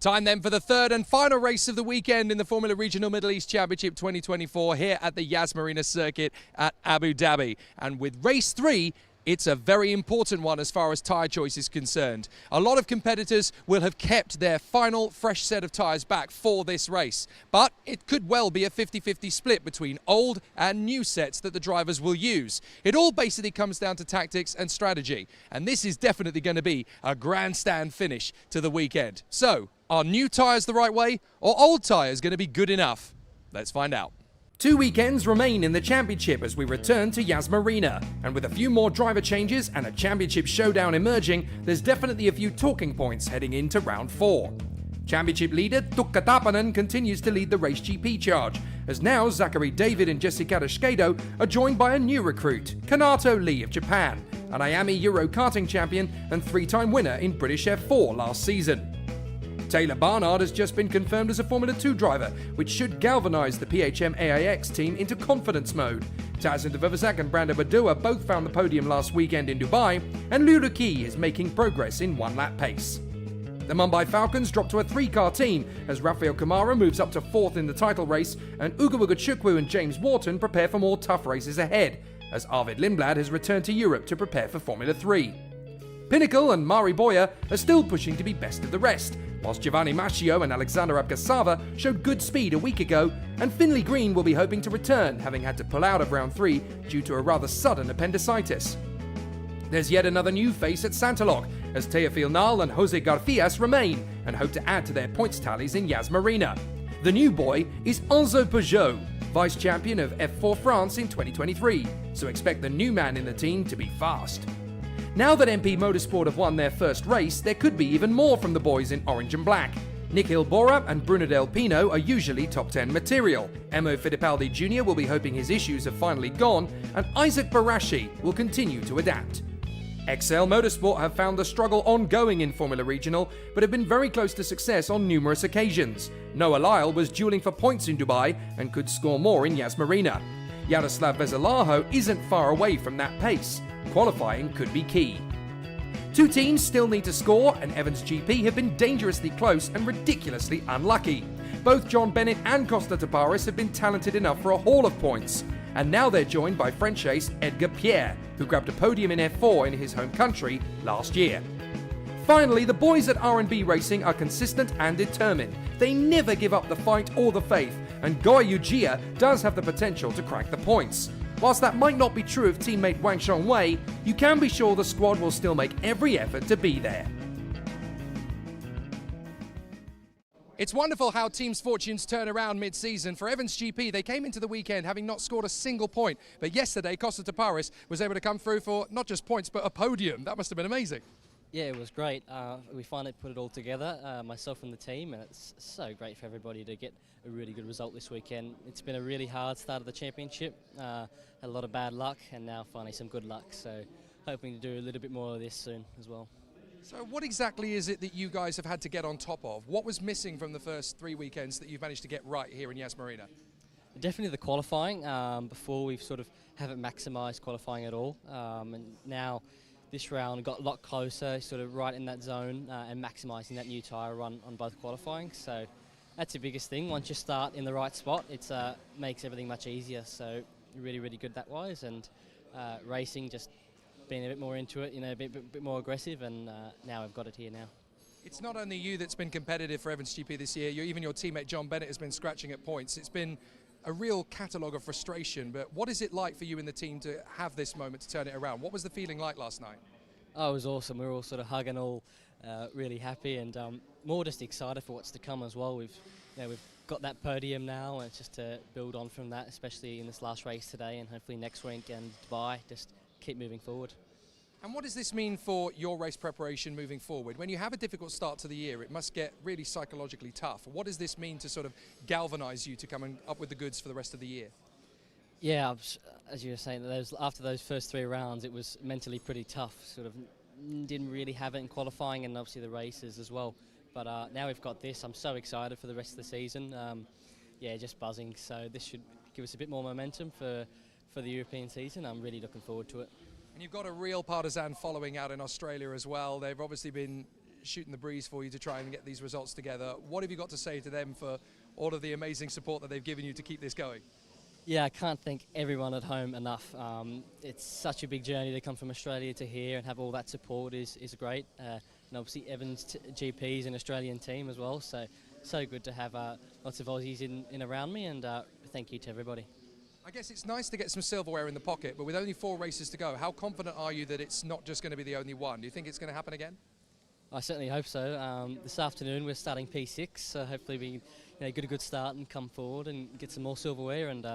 Time then for the third and final race of the weekend in the Formula Regional Middle East Championship 2024 here at the Yas Marina circuit at Abu Dhabi. And with race 3, it's a very important one as far as tyre choice is concerned. A lot of competitors will have kept their final fresh set of tyres back for this race. But it could well be a 50-50 split between old and new sets that the drivers will use. It all basically comes down to tactics and strategy. And this is definitely going to be a grandstand finish to the weekend. So, are new tyres the right way or old tyres going to be good enough? Let's find out. 2 weekends remain in the championship as we return to Yas Marina, and with a few more driver changes and a championship showdown emerging, there's definitely a few talking points heading into round 4. Championship leader Tukka Tapanen continues to lead the race GP charge, as now Zachary David and Jessica Skedo are joined by a new recruit, Kanato Lee of Japan, an Miami Euro karting champion and 3-time winner in British F4 last season. Taylor Barnard has just been confirmed as a Formula 2 driver, which should galvanise the PHM AIX team into confidence mode. Tazin Devovazak and Brando Badua both found the podium last weekend in Dubai, and Luluki is making progress in one-lap pace. The Mumbai Falcons drop to a 3-car team as Rafael Kamara moves up to 4th in the title race, and Ugawaga Chukwu and James Wharton prepare for more tough races ahead, as Arvid Lindblad has returned to Europe to prepare for Formula 3. Pinnacle and Mari Boya are still pushing to be best of the rest, whilst Giovanni Mascio and Alexander Abgasava showed good speed a week ago, and Finley Green will be hoping to return, having had to pull out of round 3 due to a rather sudden appendicitis. There's yet another new face at Santaloc, as Teofil Nal and Jose Garcias remain and hope to add to their points tallies in Yas Marina. The new boy is Enzo Peugeot, vice champion of F4 France in 2023, so expect the new man in the team to be fast. Now that MP Motorsport have won their first race, there could be even more from the boys in orange and black. Nikhil Bora and Bruno Del Pino are usually top 10 material. Emo Fittipaldi Jr. will be hoping his issues have finally gone, and Isaac Barashi will continue to adapt. XL Motorsport have found the struggle ongoing in Formula Regional, but have been very close to success on numerous occasions. Noah Lyle was dueling for points in Dubai and could score more in Yas Marina. Yaroslav Veselaho isn't far away from that pace. Qualifying could be key. 2 teams still need to score, and Evans GP have been dangerously close and ridiculously unlucky. Both John Bennett and Costa Taparis have been talented enough for a haul of points, and now they're joined by French ace Edgar Pierre, who grabbed a podium in F4 in his home country last year. Finally, the boys at R&B Racing are consistent and determined. They never give up the fight or the faith, and Goya Ujia does have the potential to crack the points. Whilst that might not be true of teammate Wang Shongwei, you can be sure the squad will still make every effort to be there. It's wonderful how teams' fortunes turn around mid-season. For Evans GP, they came into the weekend having not scored a single point. But yesterday, Costa Taparis was able to come through for not just points, but a podium. That must have been amazing. Yeah, it was great. We finally put it all together, myself and the team, and it's so great for everybody to get a really good result this weekend. It's been a really hard start of the championship, had a lot of bad luck, and now finally some good luck. So hoping to do a little bit more of this soon as well. So what exactly is it that you guys have had to get on top of? What was missing from the first 3 weekends that you've managed to get right here in Yas Marina? Definitely the qualifying. Before we've sort of haven't maximised qualifying at all, and now this round got a lot closer, sort of right in that zone, and maximising that new tyre run on both qualifying. So that's the biggest thing. Once you start in the right spot, it makes everything much easier. So really, really good that wise, and racing just being a bit more into it, a bit more aggressive, and now we've got it here now. It's not only you that's been competitive for Evans GP this year. Even your teammate John Bennett has been scratching at points. It's been a real catalogue of frustration, but what is it like for you and the team to have this moment to turn it around? What was the feeling like last night? Oh, it was awesome. We were all sort of hugging, all really happy, and more just excited for what's to come as well. We've got that podium now, and it's just to build on from that, especially in this last race today, and hopefully next week and Dubai, just keep moving forward. And what does this mean for your race preparation moving forward? When you have a difficult start to the year, it must get really psychologically tough. What does this mean to sort of galvanise you to come up with the goods for the rest of the year? Yeah, as you were saying, after those first 3 rounds, it was mentally pretty tough. Sort of didn't really have it in qualifying and obviously the races as well. But now we've got this. I'm so excited for the rest of the season. Yeah, just buzzing. So this should give us a bit more momentum for the European season. I'm really looking forward to it. And you've got a real partisan following out in Australia as well. They've obviously been shooting the breeze for you to try and get these results together. What have you got to say to them for all of the amazing support that they've given you to keep this going? Yeah, I can't thank everyone at home enough. It's such a big journey to come from Australia to here and have all that support is great. And obviously Evan's GP's an Australian team as well, so good to have lots of Aussies in around me, and thank you to everybody. I guess it's nice to get some silverware in the pocket, but with only 4 races to go, how confident are you that it's not just going to be the only one? Do you think it's going to happen again? I certainly hope so. This afternoon we're starting P6, so hopefully we get a good start and come forward and get some more silverware, and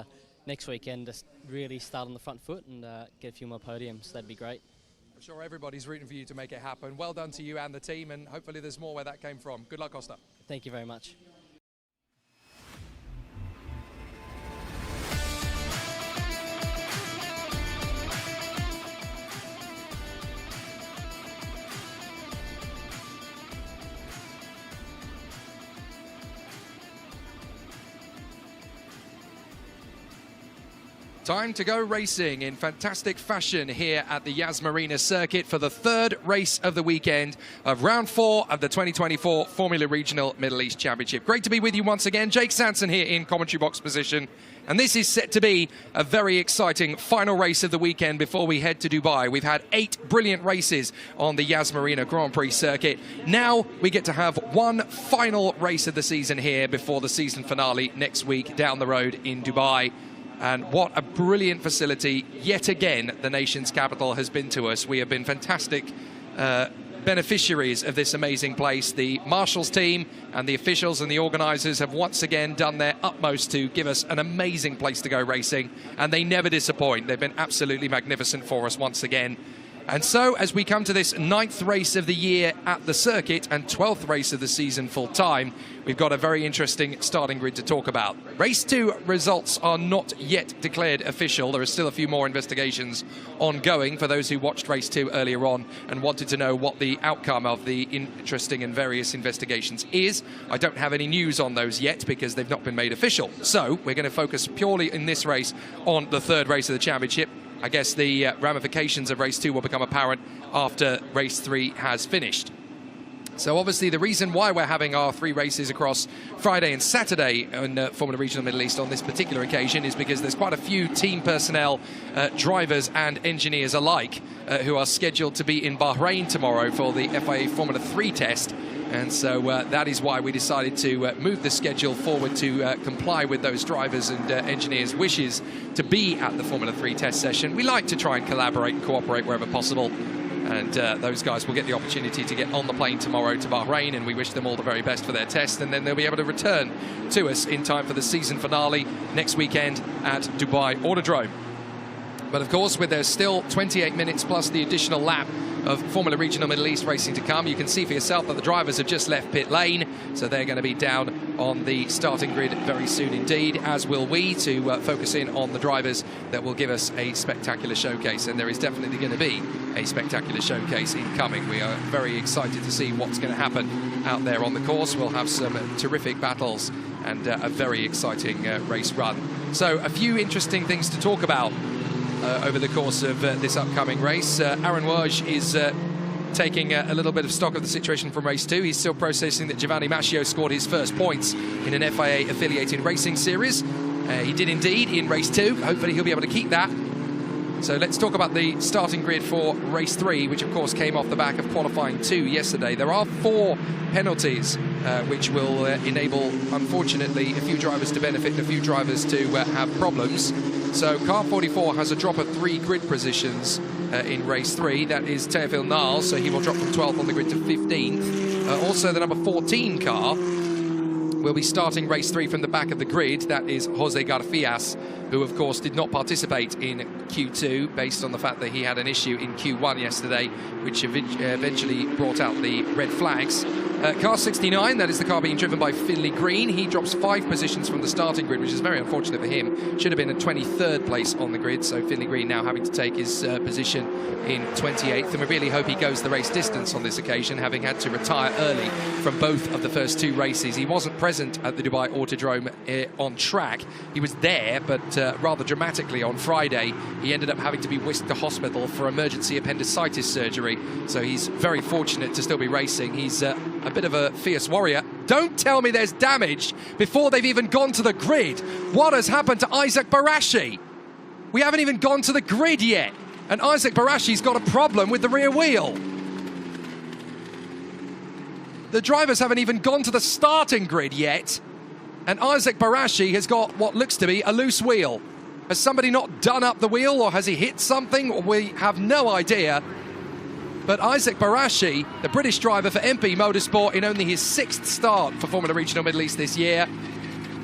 next weekend just really start on the front foot and get a few more podiums. That'd be great. I'm sure everybody's rooting for you to make it happen. Well done to you and the team, and hopefully there's more where that came from. Good luck, Costa. Thank you very much. Time to go racing in fantastic fashion here at the Yas Marina circuit for the 3rd race of the weekend of round 4 of the 2024 Formula Regional Middle East Championship. Great to be with you once again. Jake Sanson here in commentary box position. And this is set to be a very exciting final race of the weekend before we head to Dubai. We've had 8 brilliant races on the Yas Marina Grand Prix circuit. Now we get to have one final race of the season here before the season finale next week down the road in Dubai. And what a brilliant facility, yet again, the nation's capital has been to us. We have been fantastic beneficiaries of this amazing place. The marshals team and the officials and the organisers have once again done their utmost to give us an amazing place to go racing, and they never disappoint. They've been absolutely magnificent for us once again. And so, as we come to this 9th race of the year at the circuit and 12th race of the season full time, we've got a very interesting starting grid to talk about. Race 2 results are not yet declared official. There are still a few more investigations ongoing for those who watched race 2 earlier on and wanted to know what the outcome of the interesting and various investigations is. I don't have any news on those yet because they've not been made official. So we're going to focus purely in this race on the 3rd race of the championship. I guess the ramifications of race 2 will become apparent after race 3 has finished. So obviously the reason why we're having our 3 races across Friday and Saturday in Formula Regional Middle East on this particular occasion is because there's quite a few team personnel, drivers and engineers alike who are scheduled to be in Bahrain tomorrow for the FIA Formula 3 test. And so that is why we decided to move the schedule forward to comply with those drivers and engineers' wishes to be at the Formula 3 test session. We like to try and collaborate and cooperate wherever possible. And those guys will get the opportunity to get on the plane tomorrow to Bahrain, and we wish them all the very best for their test. And then they'll be able to return to us in time for the season finale next weekend at Dubai Autodrome. But of course, with there's still 28 minutes plus the additional lap of Formula Regional Middle East racing to come, you can see for yourself that the drivers have just left pit lane, so they're going to be down on the starting grid very soon indeed, as will we, to focus in on the drivers that will give us a spectacular showcase. And there is definitely going to be a spectacular showcase incoming. We are very excited to see what's going to happen out there on the course. We'll have some terrific battles and a very exciting race run. So a few interesting things to talk about over the course of this upcoming race. Aaron Waj is taking a little bit of stock of the situation from race 2. He's still processing that Giovanni Mascio scored his first points in an FIA affiliated racing series. He did indeed in race 2. Hopefully he'll be able to keep that. So let's talk about the starting grid for race 3, which of course came off the back of qualifying 2 yesterday. There are 4 penalties which will enable, unfortunately, a few drivers to benefit and a few drivers to have problems. So car 44 has a drop of 3 grid positions in race 3. That is Teofil Niles, so he will drop from 12th on the grid to 15th. Also the number 14 car will be starting race 3 from the back of the grid. That is Jose Garfias, who of course did not participate in Q2 based on the fact that he had an issue in Q1 yesterday, which eventually brought out the red flags. Car 69, that is the car being driven by Finley Green. He drops 5 positions from the starting grid, which is very unfortunate for him. Should have been at 23rd place on the grid, so Finley Green now having to take his position in 28th. And we really hope he goes the race distance on this occasion, having had to retire early from both of the first 2 races. He wasn't present at the Dubai Autodrome on track. He was there, but rather dramatically on Friday. He ended up having to be whisked to hospital for emergency appendicitis surgery. So he's very fortunate to still be racing. He's a bit of a fierce warrior. Don't tell me there's damage before they've even gone to the grid. What has happened to Isaac Barashi? We haven't even gone to the grid yet. And Isaac Barashi's got a problem with the rear wheel. The drivers haven't even gone to the starting grid yet. And Isaac Barashi has got what looks to be a loose wheel. Has somebody not done up the wheel, or has he hit something? We have no idea. But Isaac Barashi, the British driver for MP Motorsport, in only his 6th start for Formula Regional Middle East this year,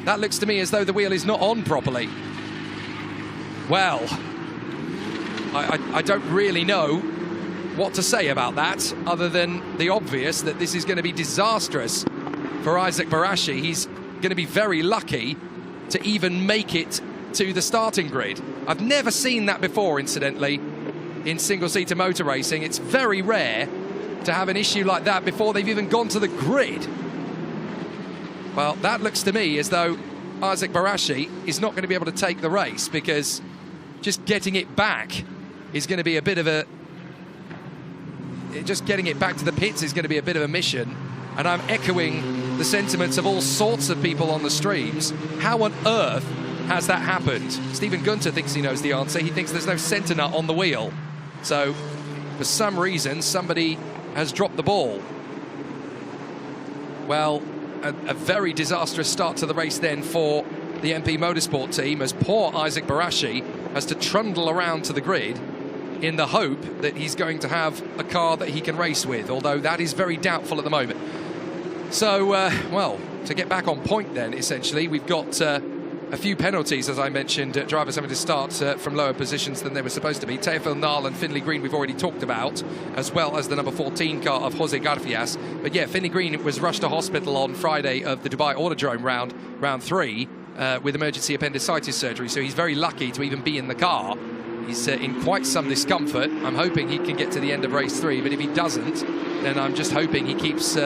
that looks to me as though the wheel is not on properly. Well, I don't really know what to say about that, other than the obvious that this is going to be disastrous for Isaac Barashi. He's going to be very lucky to even make it to the starting grid. I've never seen that before, incidentally, in single-seater motor racing. It's very rare to have an issue like that before they've even gone to the grid. Well, that looks to me as though Isaac Barashi is not going to be able to take the race, because just getting it back is going to be a bit of a... Just getting it back to the pits is going to be a bit of a mission. And I'm echoing the sentiments of all sorts of people on the streams. How on earth has that happened? Stephen Gunter thinks he knows the answer. He thinks there's no centre nut on the wheel. So, for some reason, somebody has dropped the ball. Well, a very disastrous start to the race then for the MP Motorsport team, as poor Isaac Barashi has to trundle around to the grid in the hope that he's going to have a car that he can race with, although that is very doubtful at the moment. So, well, to get back on point then, essentially, we've got a few penalties, as I mentioned, drivers having to start from lower positions than they were supposed to be. Teofil Nall and Finlay Green we've already talked about, as well as the number 14 car of Jose Garfias. But yeah, Finlay Green was rushed to hospital on Friday of the Dubai Autodrome round 3, with emergency appendicitis surgery, so he's very lucky to even be in the car. He's in quite some discomfort. I'm hoping he can get to the end of race 3, but if he doesn't, then I'm just hoping he keeps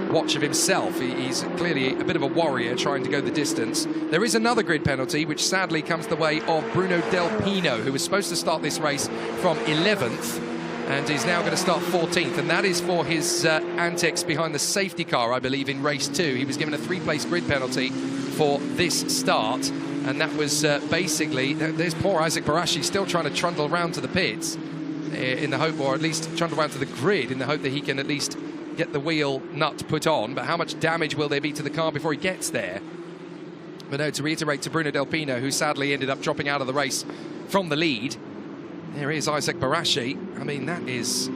watch of himself. He's clearly a bit of a warrior trying to go the distance. There is another grid penalty, which sadly comes the way of Bruno Del Pino, who was supposed to start this race from 11th and is now going to start 14th, and that is for his antics behind the safety car, I believe, in race 2. He was given a 3-place grid penalty for this start, and that was basically, there's poor Isaac Barashi still trying to trundle around to the pits in the hope, or at least trundle around to the grid in the hope that he can at least get the wheel nut put on. But how much damage will there be to the car before he gets there? But no, to reiterate to Bruno Del Pino, who sadly ended up dropping out of the race from the lead, there is Isaac Barashi. I mean, that is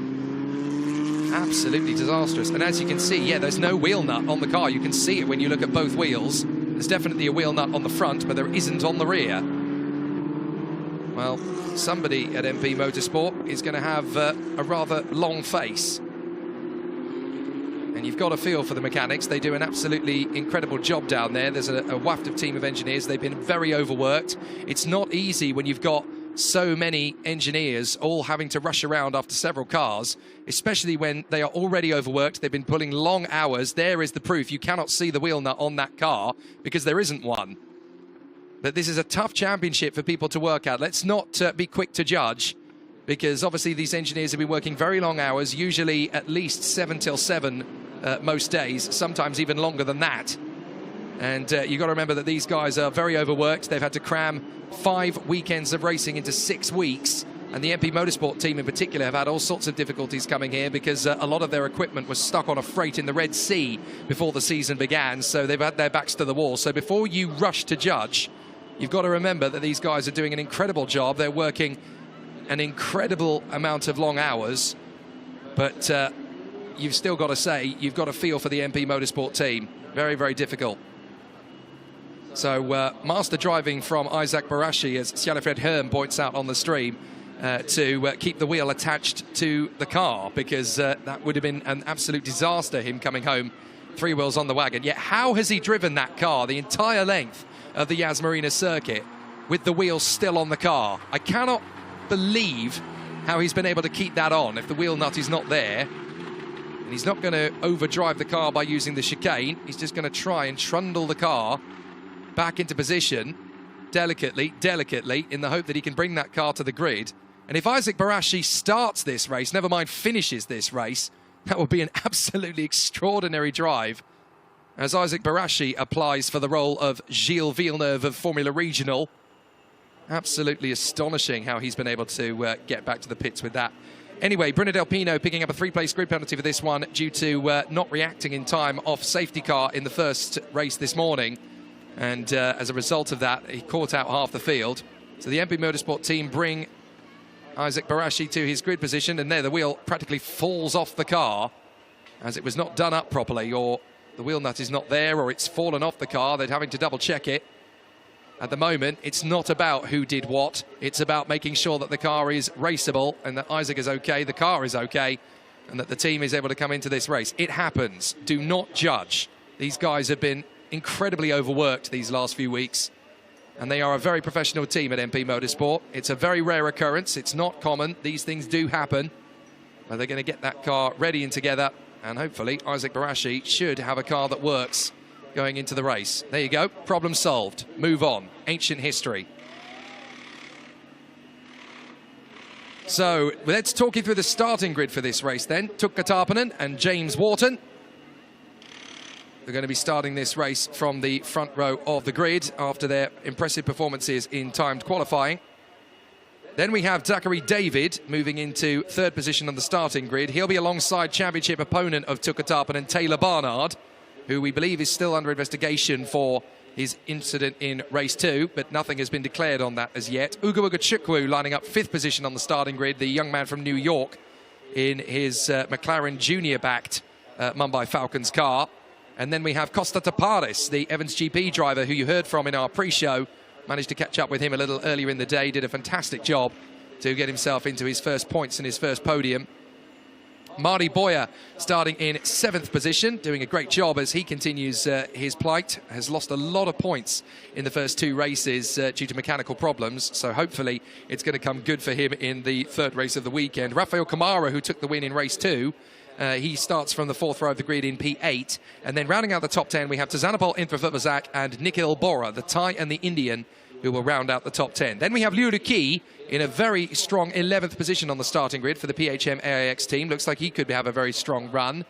absolutely disastrous. And as you can see, yeah, there's no wheel nut on the car. You can see it when you look at both wheels. There's definitely a wheel nut on the front, but there isn't on the rear. Well, somebody at MP Motorsport is going to have a rather long face. And you've got a feel for the mechanics. They do an absolutely incredible job down there. There's a wafted team of engineers. They've been very overworked. It's not easy when you've got so many engineers all having to rush around after several cars, especially when they are already overworked. They've been pulling long hours. There is the proof. You cannot see the wheel nut on that car because there isn't one. But this is a tough championship for people to work at. Let's not be quick to judge, because obviously these engineers have been working very long hours, usually at least 7 till 7 most days, sometimes even longer than that. And you've got to remember that these guys are very overworked. They've had to cram 5 weekends of racing into 6 weeks. And the MP Motorsport team in particular have had all sorts of difficulties coming here because a lot of their equipment was stuck on a freight in the Red Sea before the season began. So they've had their backs to the wall. So before you rush to judge, you've got to remember that these guys are doing an incredible job. They're working an incredible amount of long hours. But you've still got to say, you've got to feel for the MP Motorsport team. Very, very difficult. So master driving from Isaac Barashi, as Sjallefred Herm points out on the stream, to keep the wheel attached to the car, because that would have been an absolute disaster, him coming home 3 wheels on the wagon. Yet how has he driven that car the entire length of the Yas Marina circuit with the wheels still on the car? I cannot believe how he's been able to keep that on if the wheel nut is not there. And he's not going to overdrive the car by using the chicane. He's just going to try and trundle the car back into position delicately, in the hope that he can bring that car to the grid. And if Isaac Barashi starts this race, never mind finishes this race, that would be an absolutely extraordinary drive, as Isaac Barashi applies for the role of Gilles Villeneuve of Formula Regional. Absolutely astonishing how he's been able to get back to the pits with that. Anyway, Bruno Del Pino picking up a 3-place grid penalty for this one due to not reacting in time off safety car in the first race this morning. And as a result of that, he caught out half the field. So the MP Motorsport team bring Isaac Barashi to his grid position, and there the wheel practically falls off the car as it was not done up properly, or the wheel nut is not there, or it's fallen off the car. They're having to double check it. At the moment, it's not about who did what. It's about making sure that the car is raceable and that Isaac is okay, the car is okay, and that the team is able to come into this race. It happens. Do not judge. These guys have been incredibly overworked these last few weeks, and they are a very professional team at MP Motorsport. It's a very rare occurrence. It's not common. These things do happen. But they're going to get that car ready and together, and hopefully Isaac Barashi should have a car that works going into the race. There you go. Problem solved. Move on. Ancient history. So let's talk you through the starting grid for this race then. Tuukka Tarpanen and James Wharton. They're going to be starting this race from the front row of the grid after their impressive performances in timed qualifying. Then we have Zachary David moving into third position on the starting grid. He'll be alongside championship opponent of Tuukka Tarpanen, Taylor Barnard, who we believe is still under investigation for his incident in race 2, but nothing has been declared on that as yet. Ugo Chukwu lining up fifth position on the starting grid, the young man from New York in his McLaren Junior-backed Mumbai Falcons car. And then we have Costa Taparis, the Evans GP driver who you heard from in our pre-show. Managed to catch up with him a little earlier in the day, did a fantastic job to get himself into his first points and his first podium. Marty Boyer starting in 7th position, doing a great job as he continues his plight. Has lost a lot of points in the first 2 races due to mechanical problems, so hopefully it's going to come good for him in the third race of the weekend. Rafael Kamara, who took the win in race 2, he starts from the 4th row of the grid in P8. And then rounding out the top 10, we have Tazanapol Intrafubazak and Nikhil Bora, the Thai and the Indian, who will round out the top 10. Then we have Liu Ki in a very strong 11th position on the starting grid for the PHM AIX team. Looks like he could have a very strong run.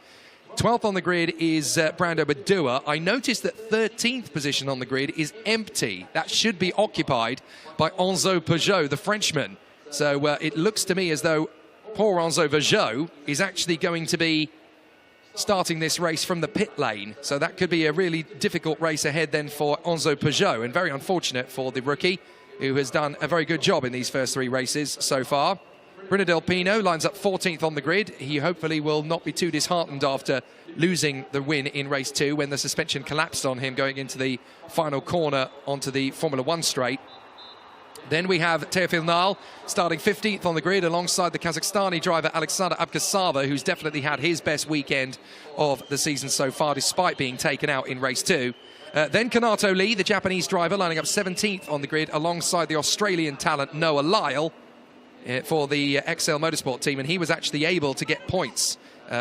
12th on the grid is Brando Badua. I noticed that 13th position on the grid is empty. That should be occupied by Enzo Peugeot, the Frenchman. So it looks to me as though poor Enzo Peugeot is actually going to be starting this race from the pit lane. So that could be a really difficult race ahead then for Enzo Peugeot, and very unfortunate for the rookie, who has done a very good job in these first 3 races so far. Bruno Del Pino lines up 14th on the grid. He hopefully will not be too disheartened after losing the win in race 2 when the suspension collapsed on him going into the final corner onto the Formula 1 straight. Then we have Teofil Nal starting 15th on the grid alongside the Kazakhstani driver Alexander Abkasava, who's definitely had his best weekend of the season so far despite being taken out in race 2. Then Kanato Lee, the Japanese driver, lining up 17th on the grid alongside the Australian talent Noah Lyle for the XL Motorsport team, and he was actually able to get points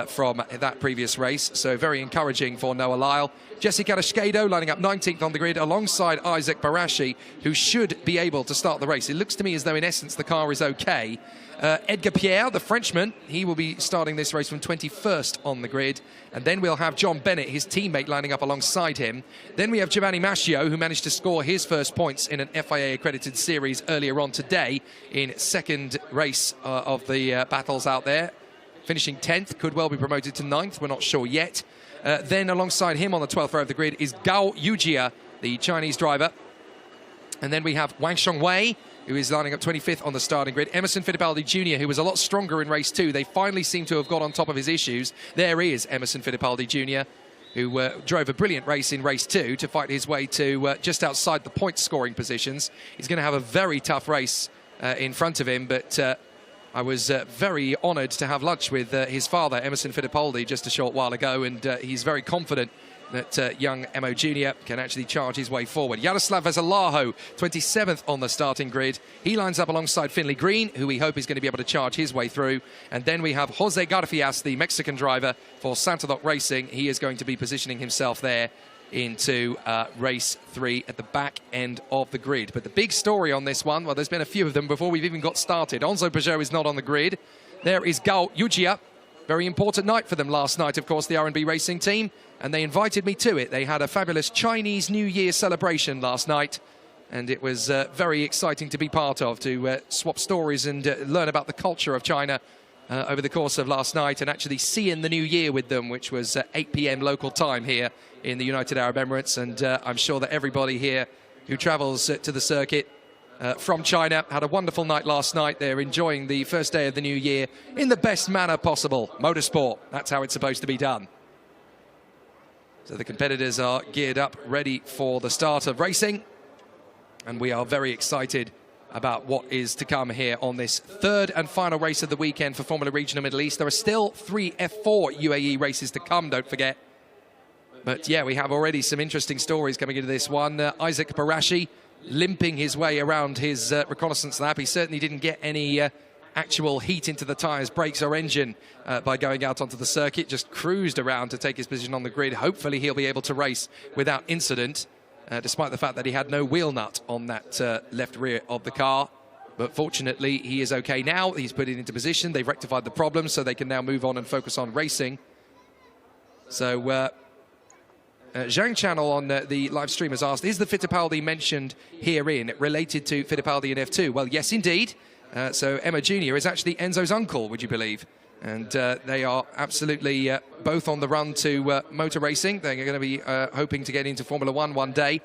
from that previous race, so very encouraging for Noah Lyle. Jesse Carrasquedo lining up 19th on the grid alongside Isaac Barashi, who should be able to start the race. It looks to me as though in essence the car is okay. Edgar Pierre, the Frenchman, he will be starting this race from 21st on the grid. And then we'll have John Bennett, his teammate, lining up alongside him. Then we have Giovanni Mascio, who managed to score his first points in an FIA-accredited series earlier on today in second race of the battles out there. Finishing 10th, could well be promoted to 9th, we're not sure yet. Then alongside him on the 12th row of the grid is Gao Yujia, the Chinese driver. And then we have Wang Shengwei, who is lining up 25th on the starting grid. Emerson Fittipaldi Jr., who was a lot stronger in race 2. They finally seem to have got on top of his issues. There is Emerson Fittipaldi Jr., who drove a brilliant race in race 2 to fight his way to just outside the point scoring positions. He's going to have a very tough race in front of him, but I was very honoured to have lunch with his father, Emerson Fittipaldi, just a short while ago, and he's very confident that young Emo Jr. can actually charge his way forward. Yaroslav Veselaho, 27th on the starting grid. He lines up alongside Finley Green, who we hope is going to be able to charge his way through. And then we have Jose Garfias, the Mexican driver for Santadoc Racing. He is going to be positioning himself there into race 3 at the back end of the grid. But the big story on this one, well, there's been a few of them before we've even got started. Enzo Peugeot is not on the grid. There is Gao Yujia. Very important night for them last night, of course, the R&B racing team, and they invited me to it. They had a fabulous Chinese New Year celebration last night, and it was very exciting to be part of, to swap stories and learn about the culture of China over the course of last night, and actually see in the new year with them, which was 8 p.m. local time here in the United Arab Emirates. And I'm sure that everybody here who travels to the circuit from China had a wonderful night last night. They're enjoying the first day of the new year in the best manner possible. Motorsport, that's how it's supposed to be done. So the competitors are geared up, ready for the start of racing. And we are very excited about what is to come here on this third and final race of the weekend for Formula Regional Middle East. There are still 3 F4 UAE races to come, don't forget. But yeah, we have already some interesting stories coming into this one. Isaac Barashi limping his way around his reconnaissance lap. He certainly didn't get any actual heat into the tyres, brakes or engine by going out onto the circuit. Just cruised around to take his position on the grid. Hopefully he'll be able to race without incident, despite the fact that he had no wheel nut on that left rear of the car. But fortunately, he is okay now. He's put it into position. They've rectified the problem, so they can now move on and focus on racing. So Zhang Channel on the live stream has asked, is the Fittipaldi mentioned herein related to Fittipaldi in F2? Well, yes, indeed. So Emma Jr. is actually Enzo's uncle, would you believe? And they are absolutely both on the run to motor racing. They're going to be hoping to get into Formula One one day.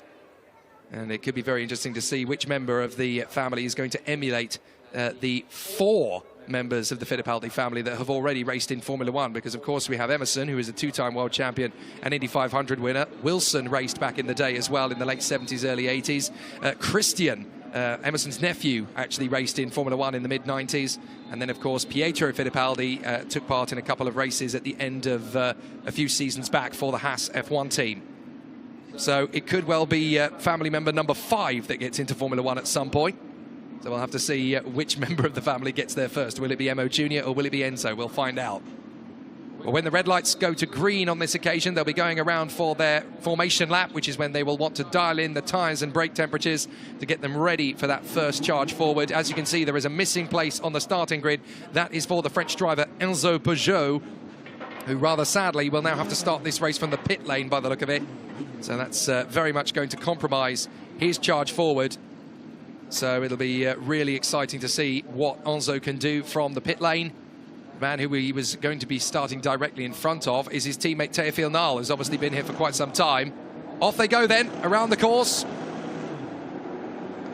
And it could be very interesting to see which member of the family is going to emulate the 4 members of the Fittipaldi family that have already raced in Formula One, because of course we have Emerson, who is a 2-time world champion and Indy 500 winner. Wilson raced back in the day as well in the late 70s, early 80s. Christian, Emerson's nephew, actually raced in Formula One in the mid-90s. And then of course Pietro Fittipaldi took part in a couple of races at the end of a few seasons back for the Haas F1 team. So it could well be family member number 5 that gets into Formula One at some point. So we'll have to see which member of the family gets there first. Will it be Mo Jr. or will it be Enzo? We'll find out. But when the red lights go to green on this occasion, they'll be going around for their formation lap, which is when they will want to dial in the tyres and brake temperatures to get them ready for that first charge forward. As you can see, there is a missing place on the starting grid. That is for the French driver Enzo Peugeot, who rather sadly will now have to start this race from the pit lane by the look of it. So that's very much going to compromise his charge forward. So it'll be really exciting to see what Enzo can do from the pit lane. The man who he was going to be starting directly in front of is his teammate Teofil Nal, who's obviously been here for quite some time. Off they go then, around the course.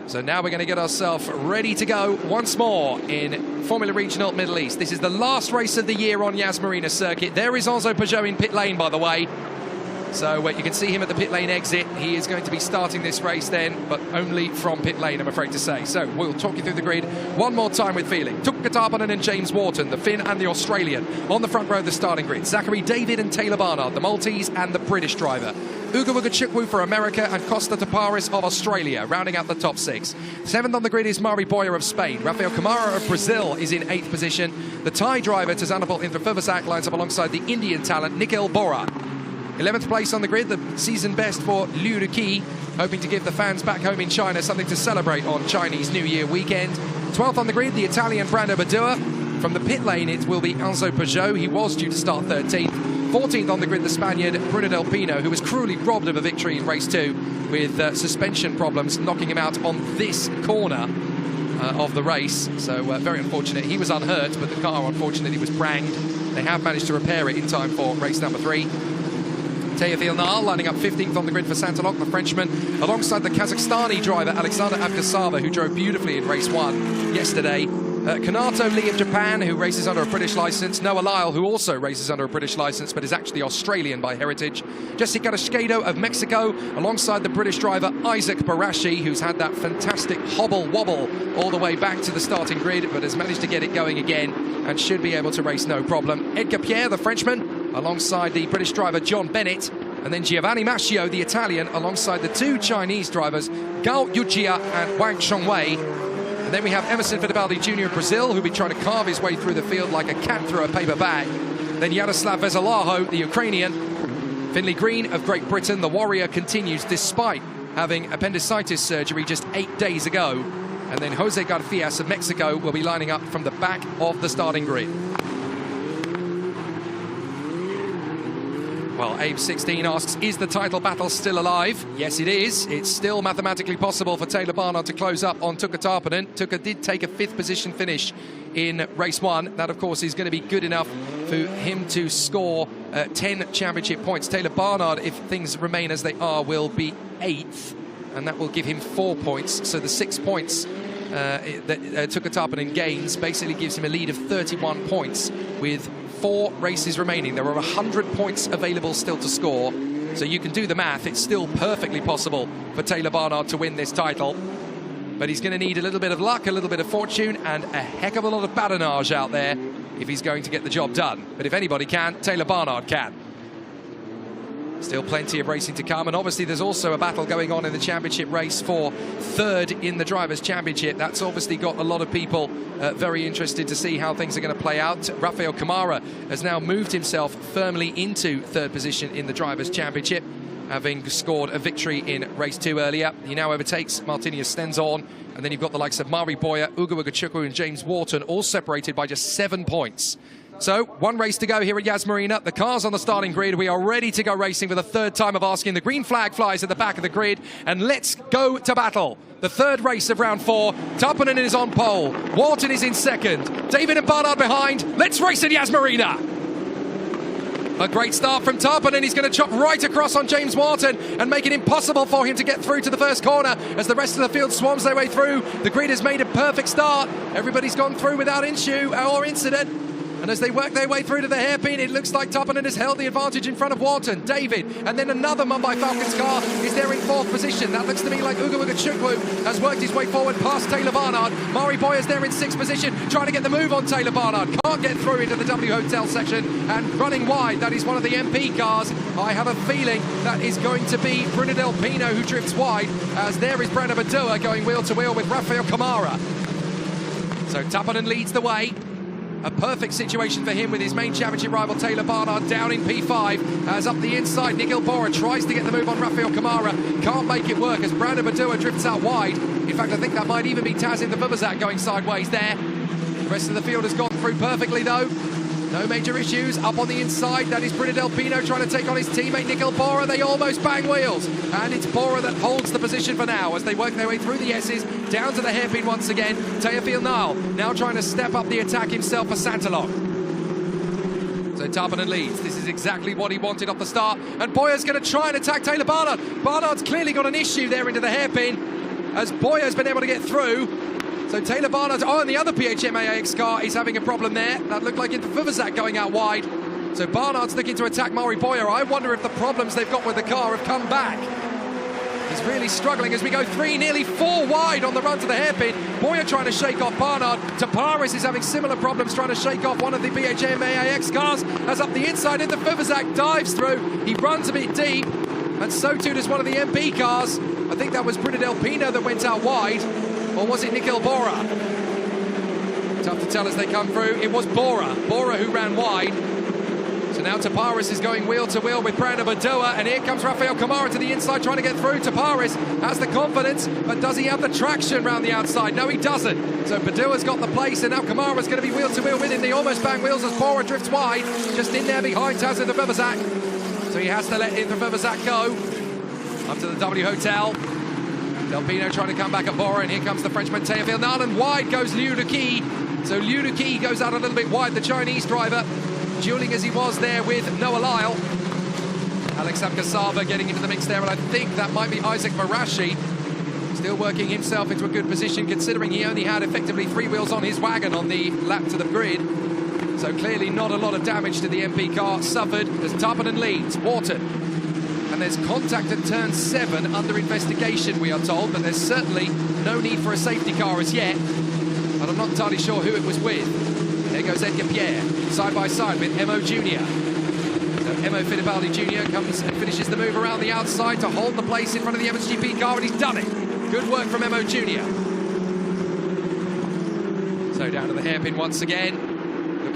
So now we're going to get ourselves ready to go once more in Formula Regional Middle East. This is the last race of the year on Yas Marina circuit. There is Enzo Peugeot in pit lane, by the way. So you can see him at the pit lane exit. He is going to be starting this race then, but only from pit lane, I'm afraid to say. So we'll talk you through the grid one more time with feeling. Tuukka Tarponen and James Wharton, the Finn and the Australian, on the front row of the starting grid. Zachary David and Taylor Barnard, the Maltese and the British driver. Ugo Chukwu for America and Costa Taparis of Australia, rounding out the top 6. 7th on the grid is Mari Boyer of Spain. Rafael Camara of Brazil is in 8th position. The Thai driver, Tazanapol Indrafurvasak, lines up alongside the Indian talent, Nikhil Bora. 11th place on the grid, the season best for Liu Ruqi, hoping to give the fans back home in China something to celebrate on Chinese New Year weekend. 12th on the grid, the Italian Brando Badua. From the pit lane, it will be Enzo Peugeot. He was due to start 13th. 14th on the grid, the Spaniard Bruno Del Pino, who was cruelly robbed of a victory in race 2 with suspension problems, knocking him out on this corner of the race. So very unfortunate. He was unhurt, but the car unfortunately was pranged. They have managed to repair it in time for race number 3. Teofil Nal lining up 15th on the grid for Santalok, the Frenchman, alongside the Kazakhstani driver Alexander Abgasava, who drove beautifully in race 1 yesterday. Kanato Lee of Japan, who races under a British licence. Noah Lyle, who also races under a British licence, but is actually Australian by heritage. Jessica Rasquedo of Mexico, alongside the British driver Isaac Barashi, who's had that fantastic hobble-wobble all the way back to the starting grid, but has managed to get it going again and should be able to race no problem. Edgar Pierre, the Frenchman, alongside the British driver John Bennett, and then Giovanni Mascio, the Italian, alongside the 2 Chinese drivers, Gao Yujia and Wang Chongwei. And then we have Emerson Fittipaldi Jr. of Brazil, who'll be trying to carve his way through the field like a cat through a paper bag. Then Yaroslav Vezalaho, the Ukrainian. Finlay Green of Great Britain, the warrior, continues despite having appendicitis surgery just 8 days ago. And then Jose Garcias of Mexico will be lining up from the back of the starting grid. Well, Abe16 asks, is the title battle still alive? Yes, it is. It's still mathematically possible for Taylor Barnard to close up on Tuukka Tarponen. Tuukka did take a 5th position finish in race 1. That, of course, is going to be good enough for him to score 10 championship points. Taylor Barnard, if things remain as they are, will be 8th, and that will give him 4 points. So the 6 points that Tuukka Tarponen gains basically gives him a lead of 31 points with 4 races remaining. There are 100 points available still to score, so you can do the math. It's still perfectly possible for Taylor Barnard to win this title, but he's going to need a little bit of luck, a little bit of fortune, and a heck of a lot of badinage out there if he's going to get the job done. But if anybody can, Taylor Barnard can. Still plenty of racing to come, and obviously there's also a battle going on in the championship race for 3rd in the Drivers' Championship. That's obviously got a lot of people very interested to see how things are going to play out. Rafael Camara has now moved himself firmly into 3rd position in the Drivers' Championship, having scored a victory in race 2 earlier. He now overtakes Martinius Stenzorn, and then you've got the likes of Mari Boyer, Ugo Ugachukwu and James Wharton, all separated by just 7 points. So, 1 race to go here at Yas Marina. The car's on the starting grid. We are ready to go racing for the 3rd time of asking. The green flag flies at the back of the grid, and let's go to battle. The 3rd race of round 4. Tarponen is on pole. Wharton is in 2nd. David and Barnard behind. Let's race at Yas Marina. A great start from Tarponen. He's going to chop right across on James Wharton and make it impossible for him to get through to the first corner as the rest of the field swarms their way through. The grid has made a perfect start. Everybody's gone through without issue or incident. And as they work their way through to the hairpin, it looks like Tarponen has held the advantage in front of Wharton. David, and then another Mumbai Falcons car is there in 4th position. That looks to me like Ugo Ugachukwu has worked his way forward past Taylor Barnard. Mari Boyer's there in 6th position, trying to get the move on Taylor Barnard. Can't get through into the W Hotel section, and running wide, that is one of the MP cars. I have a feeling that is going to be Bruno Del Pino who drifts wide, as there is Brandon Badua going wheel to wheel with Rafael Camara. So Tarponen leads the way. A perfect situation for him with his main championship rival Taylor Barnard down in P5. As up the inside, Nigel Bora tries to get the move on Rafael Camara. Can't make it work as Brandon Badua drifts out wide. In fact, I think that might even be Tazin the Vuvuzak going sideways there. The rest of the field has gone through perfectly though. No major issues. Up on the inside, that is Bruno Del Pino trying to take on his teammate Nigel Bora. They almost bang wheels. And it's Bora that holds the position for now as they work their way through the S's, down to the hairpin once again. Teofil Nile now trying to step up the attack himself for Santalon. So Tarponen leads. This is exactly what he wanted off the start. And Boyer's going to try and attack Taylor Barnard. Barnard's clearly got an issue there into the hairpin as Boyer's been able to get through. So Taylor Barnard, and the other PHM-AX car is having a problem there. That looked like into Vuvuzak going out wide. So Barnard's looking to attack Mari Boyer. I wonder if the problems they've got with the car have come back. He's really struggling as we go 3, nearly 4 wide on the run to the hairpin. Boyer trying to shake off Barnard. Taparis is having similar problems trying to shake off one of the PHM-AX cars. As up the inside, the Vuvuzak dives through. He runs a bit deep, and so too does one of the MP cars. I think that was Bruno Del Pino that went out wide. Or was it Nigel Bora? Tough to tell as they come through. It was Bora who ran wide. So now Taparis is going wheel to wheel with Brandon Badua, and here comes Rafael Camara to the inside trying to get through. Taparis has the confidence, but does he have the traction round the outside? No, he doesn't. So Badua's got the place, and now Camara's going to be wheel to wheel with him. They almost bang wheels as Bora drifts wide, just in there behind Taz in the Vuvuzak. So he has to let in the Vuvuzak go. Up to the W Hotel. Del Pino trying to come back at Bora, and here comes the Frenchman Teofil Nile, and wide goes Liu Duqi. So Liu Duqi goes out a little bit wide, the Chinese driver, dueling as he was there with Noah Lyle. Alex Abgasava getting into the mix there, and I think that might be Isaac Barashi, still working himself into a good position considering he only had effectively 3 wheels on his wagon on the lap to the grid. So clearly not a lot of damage to the MP car suffered as Tarponen leads. Wharton. And there's contact at turn 7 under investigation, we are told, but there's certainly no need for a safety car as yet. But I'm not entirely sure who it was with. There goes Edgar Pierre, side by side with Emo Jr. So Emo Fittipaldi Jr. comes and finishes the move around the outside to hold the place in front of the MXGP car, and he's done it. Good work from Emo Jr. So down to the hairpin once again.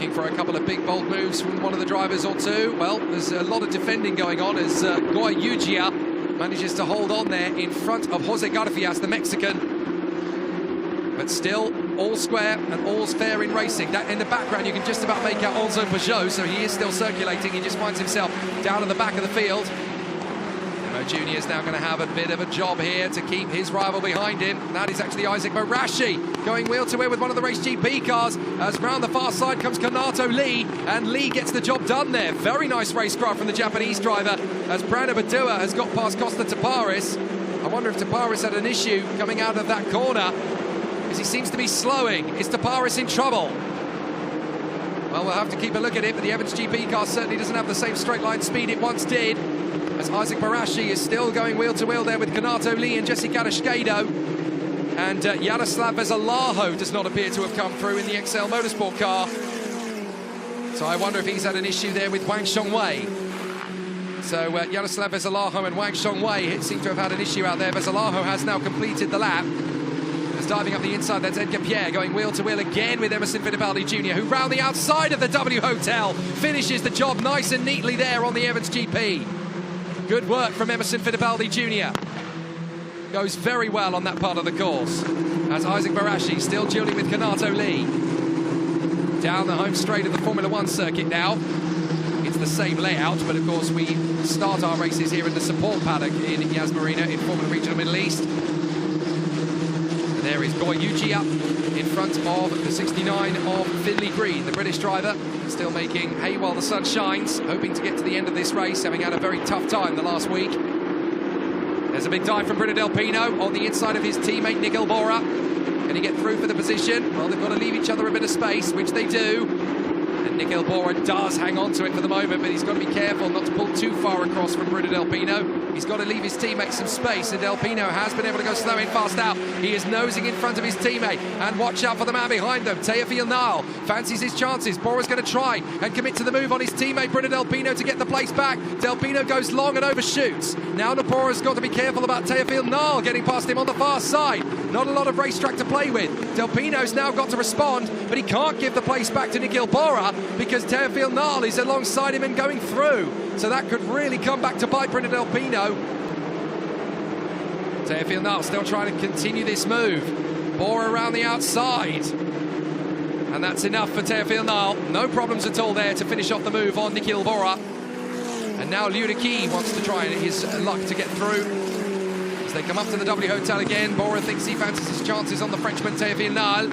Looking for a couple of big, bold moves from one of the drivers or two. Well, there's a lot of defending going on as Goya Yugia manages to hold on there in front of Jose Garfias, the Mexican. But still, all square and all's fair in racing. That in the background, you can just about make out Enzo Peugeot, so he is still circulating. He just finds himself down at the back of the field. Junior is now going to have a bit of a job here to keep his rival behind him. That is actually Isaac Barashi going wheel to wheel with one of the Race GP cars as round the far side comes Kanato Lee, and Lee gets the job done there. Very nice racecraft from the Japanese driver as Brando Badua has got past Costa Taparis. I wonder if Taparis had an issue coming out of that corner as he seems to be slowing. Is Taparis in trouble? Well, we'll have to keep a look at it, but the Evans GP car certainly doesn't have the same straight line speed it once did. As Isaac Barashi is still going wheel to wheel there with Kanato Lee and Jesse Garashkedo. And Yaroslav Vezalaho does not appear to have come through in the XL Motorsport car. So I wonder if he's had an issue there with Wang Shongwei. So Yaroslav Vezalaho and Wang Shongwei seem to have had an issue out there. Vezalaho has now completed the lap. Is diving up the inside, that's Edgar Pierre going wheel to wheel again with Emerson Fittipaldi Jr., who round the outside of the W Hotel finishes the job nice and neatly there on the Evans GP. Good work from Emerson Fittipaldi Jr. Goes very well on that part of the course. As Isaac Barashi still dueling with Kanato Lee. Down the home straight of the Formula One circuit now. It's the same layout, but of course we start our races here in the support paddock in Yas Marina in Formula Regional Middle East. And there is Goya Yugia in front of the 69 of Finley Green, the British driver, still making hay while the sun shines, hoping to get to the end of this race, having had a very tough time the last week. There's a big dive from Bruno Del Pino on the inside of his teammate Nigel Bora. Can he get through for the position? Well, they've got to leave each other a bit of space, which they do. And Nigel Bora does hang on to it for the moment, but he's got to be careful not to pull too far across from Bruno Del Pino. He's got to leave his teammate some space, and Del Pino has been able to go slow in, fast out. He is nosing in front of his teammate, and watch out for the man behind them. Teofil Nile fancies his chances. Bora's going to try and commit to the move on his teammate Bruno Del Pino to get the place back. Del Pino goes long and overshoots. Now Bora's got to be careful about Teofil Nile getting past him on the far side. Not a lot of racetrack to play with. Del Pino's now got to respond, but he can't give the place back to Nigel Bora because Teofil Nile is alongside him and going through. So that could really come back to bite Bruno Del Pino. Teofil Nile still trying to continue this move. Bora around the outside. And that's enough for Teofil Nile. No problems at all there to finish off the move on Nigel Bora. And now Ludiki wants to try his luck to get through. As they come up to the W Hotel again, Bora thinks he fancies his chances on the Frenchman Teofil Nile.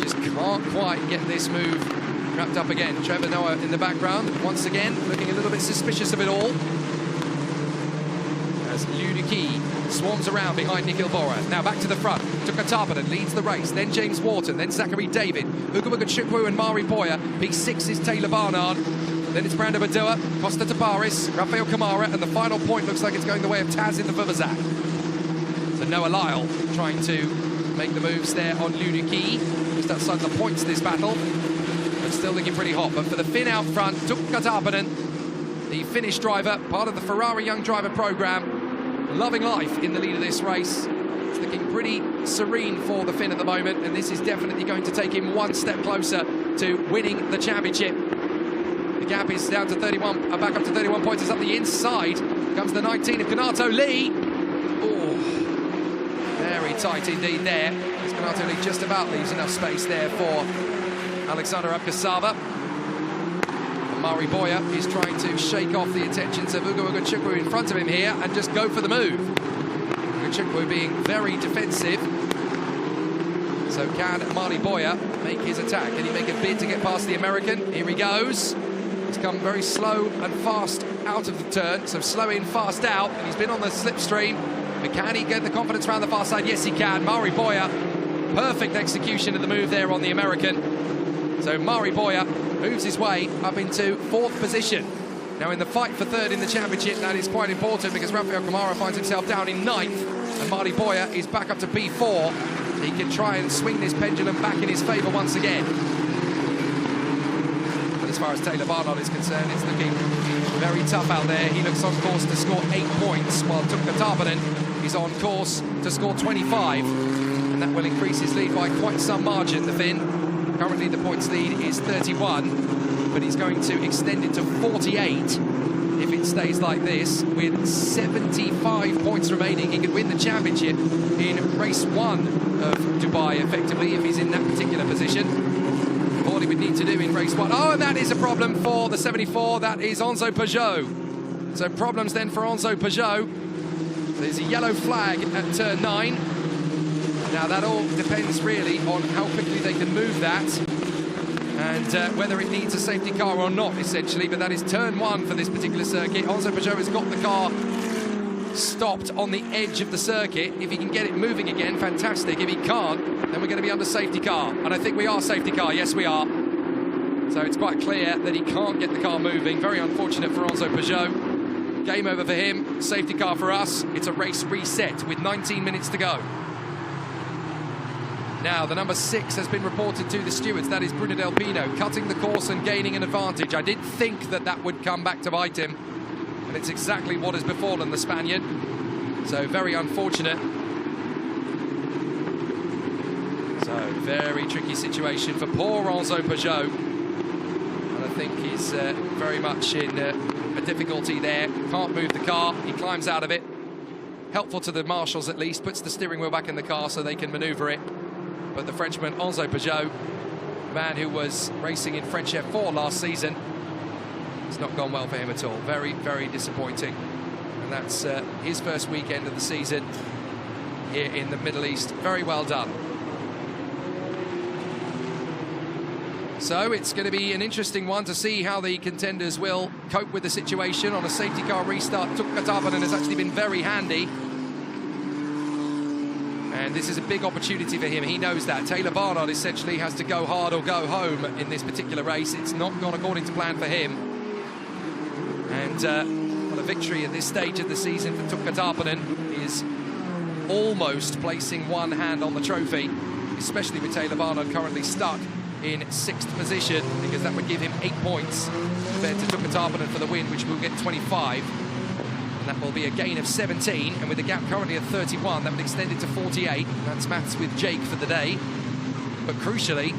Just can't quite get this move wrapped up again. Trevor Noah in the background, once again, looking a little bit suspicious of it all. As Ludiki swarms around behind Nigel Bora. Now back to the front. Tuka Tarpanen leads the race. Then James Wharton. Then Zachary David. Ugabuga Chukwu and Mari Boyer. P6 is Taylor Barnard. Then it's Brando Badua, Costa Taparis, Rafael Kamara. And the final point looks like it's going the way of Taz in the Vuvuzak. So Noah Lyle trying to make the moves there on Ludiki. Just outside the points this battle. But still looking pretty hot. But for the Finn out front, Tuka Tarpanen, the Finnish driver, part of the Ferrari Young Driver Programme. Loving life in the lead of this race. It's looking pretty serene for the Finn at the moment, and this is definitely going to take him one step closer to winning the championship. The gap is down to 31, back up to 31 points. It's up the inside. Comes the 19 of Kanato Lee. Oh, very tight indeed there. As Kanato Lee just about leaves enough space there for Alexander Abkasava. Mari Boyer is trying to shake off the attentions of Ugabuga Chukwu in front of him here and just go for the move. Ugabuga Chukwu being very defensive. So can Mari Boyer make his attack? Can he make a bid to get past the American? Here he goes. He's come very slow and fast out of the turn, so slow in, fast out, and he's been on the slipstream. But can he get the confidence around the far side? Yes, he can. Mari Boyer, perfect execution of the move there on the American. So Mari Boyer moves his way up into 4th position. Now in the fight for 3rd in the championship, that is quite important because Rafael Kamara finds himself down in 9th and Mari Boyer is back up to P4. He can try and swing this pendulum back in his favour once again. But as far as Taylor Barnard is concerned, it's looking very tough out there. He looks on course to score 8 points, while Tuka Tarpanen is on course to score 25. And that will increase his lead by quite some margin, the Finn. Currently the points lead is 31, but he's going to extend it to 48 if it stays like this. With 75 points remaining, he could win the championship in race 1 of Dubai, effectively, if he's in that particular position. All he would need to do in race 1. Oh, and that is a problem for the 74. That is Enzo Peugeot. So problems then for Enzo Peugeot. There's a yellow flag at turn 9. Now that all depends really on how quickly they can move that and whether it needs a safety car or not, essentially. But that is turn 1 for this particular circuit. Enzo Peugeot has got the car stopped on the edge of the circuit. If he can get it moving again, fantastic. If he can't, then we're going to be under safety car. And I think we are safety car. Yes, we are. So it's quite clear that he can't get the car moving. Very unfortunate for Enzo Peugeot. Game over for him. Safety car for us. It's a race reset with 19 minutes to go. Now, the number 6 has been reported to the stewards. That is Bruno Del Pino, cutting the course and gaining an advantage. I did think that that would come back to bite him. And it's exactly what has befallen the Spaniard. So very unfortunate. So very tricky situation for poor Enzo Peugeot. And I think he's very much in a difficulty there. Can't move the car. He climbs out of it. Helpful to the marshals at least. Puts the steering wheel back in the car so they can manoeuvre it. But the Frenchman, Enzo Peugeot, a man who was racing in French F4 last season, it's not gone well for him at all. Very, very disappointing. And that's his first weekend of the season here in the Middle East. Very well done. So it's going to be an interesting one to see how the contenders will cope with the situation. On a safety car restart, Tuukka Tarpanen has actually been very handy. And this is a big opportunity for him. He knows that. Taylor Barnard essentially has to go hard or go home in this particular race. It's not gone according to plan for him. And well, a victory at this stage of the season for Tuukka Tarpanen is almost placing one hand on the trophy, especially with Taylor Barnard currently stuck in 6th position, because that would give him 8 points compared to Tuukka Tarpanen for the win, which will get 25. And that will be a gain of 17, and with the gap currently at 31, that would extend it to 48. That's maths with Jake for the day. But crucially,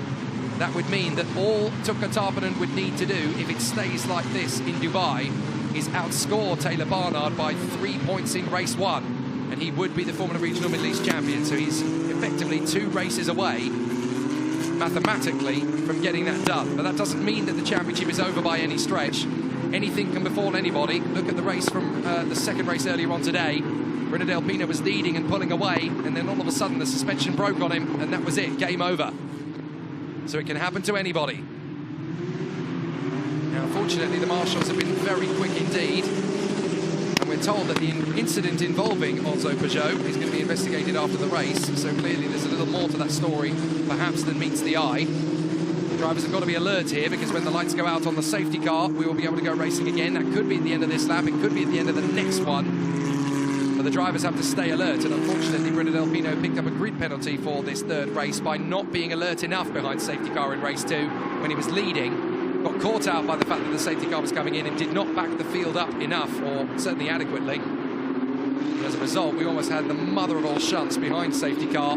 that would mean that all Tuukka Tarpanen would need to do, if it stays like this in Dubai, is outscore Taylor Barnard by 3 points in race 1. And he would be the Formula Regional Middle East champion. So he's effectively 2 races away, mathematically, from getting that done. But that doesn't mean that the championship is over by any stretch. Anything can befall anybody. Look at the race from the second race earlier on today. Bruno Del Pino was leading and pulling away, and then all of a sudden the suspension broke on him, and that was it, game over. So it can happen to anybody. Now, unfortunately, the marshals have been very quick indeed, and we're told that the incident involving Enzo Peugeot is going to be investigated after the race, so clearly there's a little more to that story, perhaps, than meets the eye. Drivers have got to be alert here, because when the lights go out on the safety car, we will be able to go racing again. That could be at the end of this lap, it could be at the end of the next one. But the drivers have to stay alert, and unfortunately Bruno Del Pino picked up a grid penalty for this 3rd race by not being alert enough behind safety car in race 2 when he was leading. Got caught out by the fact that the safety car was coming in and did not back the field up enough, or certainly adequately. And as a result, we almost had the mother of all shunts behind safety car,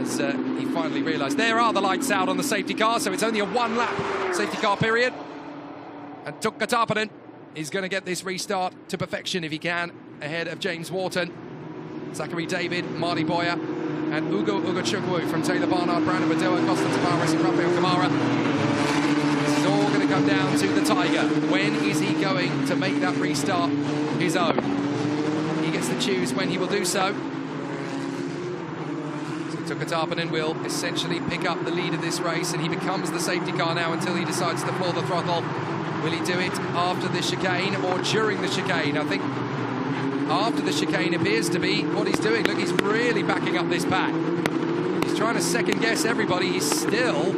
as he finally realised there are the lights out on the safety car, so it's only a 1-lap safety car period. And Tuukka Tarpanen is going to get this restart to perfection if he can, ahead of James Wharton, Zachary David, Marty Boyer, and Ugo Chukwu from Taylor Barnard, Brandon Badoa, Costin Tavares and Rafael Kamara. This is all going to come down to the Tiger. When is he going to make that restart his own? He gets to choose when he will do so. Tuukka Tarpanen will essentially pick up the lead of this race, and he becomes the safety car now until he decides to floor the throttle. Will he do it after the chicane or during the chicane? I think after the chicane appears to be what he's doing. Look, he's really backing up this pack. He's trying to second guess everybody. He's still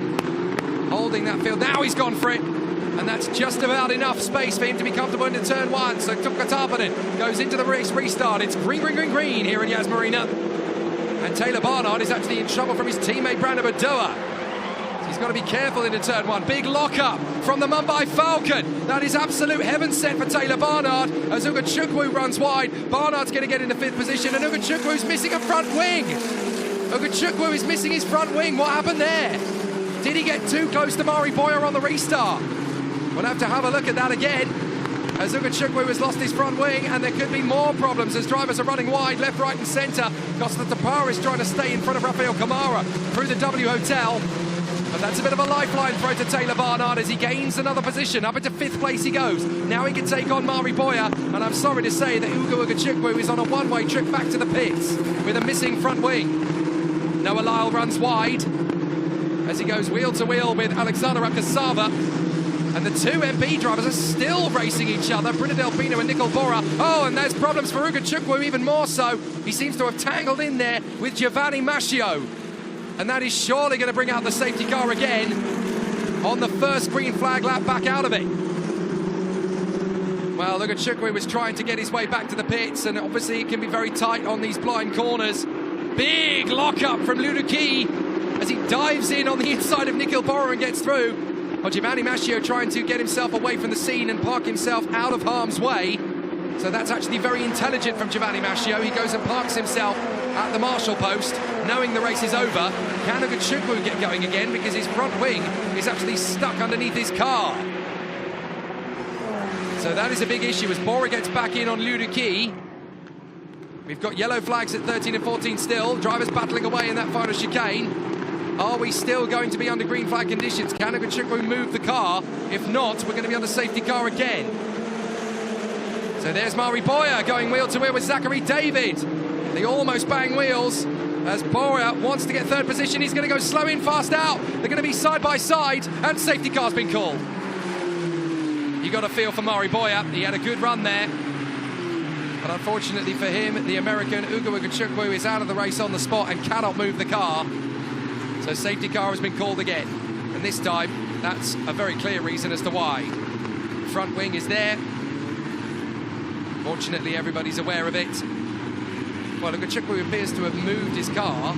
holding that field. Now he's gone for it, and that's just about enough space for him to be comfortable into turn 1. So Tuukka Tarpanen goes into the race restart. It's green, green, green, green here in Yas Marina. And Taylor Barnard is actually in trouble from his teammate Brandon Badoa. So he's got to be careful into turn 1. Big lock-up from the Mumbai Falcon. That is absolute heaven sent for Taylor Barnard as Ugo Chukwu runs wide. Barnard's going to get into 5th position, and Ugo Chukwu's missing a front wing. Ugo Chukwu is missing his front wing. What happened there? Did he get too close to Mari Boyer on the restart? We'll have to have a look at that again, as Ugo Chukwu has lost his front wing, and there could be more problems as drivers are running wide, left, right and centre. Costa Tapar is trying to stay in front of Rafael Kamara through the W Hotel. But that's a bit of a lifeline throw to Taylor Barnard as he gains another position. Up into 5th place he goes. Now he can take on Mari Boyer, and I'm sorry to say that Ugo Chukwu is on a one-way trip back to the pits with a missing front wing. Noah Lyle runs wide as he goes wheel to wheel with Alexander Akasava. And the two MP drivers are still racing each other, Brita Delpino and Nicol Bora. Oh, and there's problems for Ugo Chukwu even more so. He seems to have tangled in there with Giovanni Mascio. And that is surely going to bring out the safety car again on the first green flag lap back out of it. Well, Ugo Chukwu was trying to get his way back to the pits, and obviously it can be very tight on these blind corners. Big lock-up from Luduki as he dives in on the inside of Nicol Bora and gets through. Well, Giovanni Mascio trying to get himself away from the scene and park himself out of harm's way. So that's actually very intelligent from Giovanni Mascio. He goes and parks himself at the marshal post, knowing the race is over. Can Ugo Chukwu get going again, because his front wing is actually stuck underneath his car? So that is a big issue as Bora gets back in on Luduki. We've got yellow flags at 13 and 14 still. Drivers battling away in that final chicane. Are we still going to be under green flag conditions? Can Ugo Chukwu move the car? If not, we're going to be under safety car again. So there's Mari Boyer going wheel to wheel with Zachary David. They almost bang wheels as Boyer wants to get 3rd position. He's going to go slow in, fast out. They're going to be side by side, and safety car's been called. You got a feel for Mari Boyer. He had a good run there. But unfortunately for him, the American Ugo Chukwu is out of the race on the spot and cannot move the car. So safety car has been called again. And this time, that's a very clear reason as to why. Front wing is there. Fortunately, everybody's aware of it. Well, Ugo Chukwu appears to have moved his car,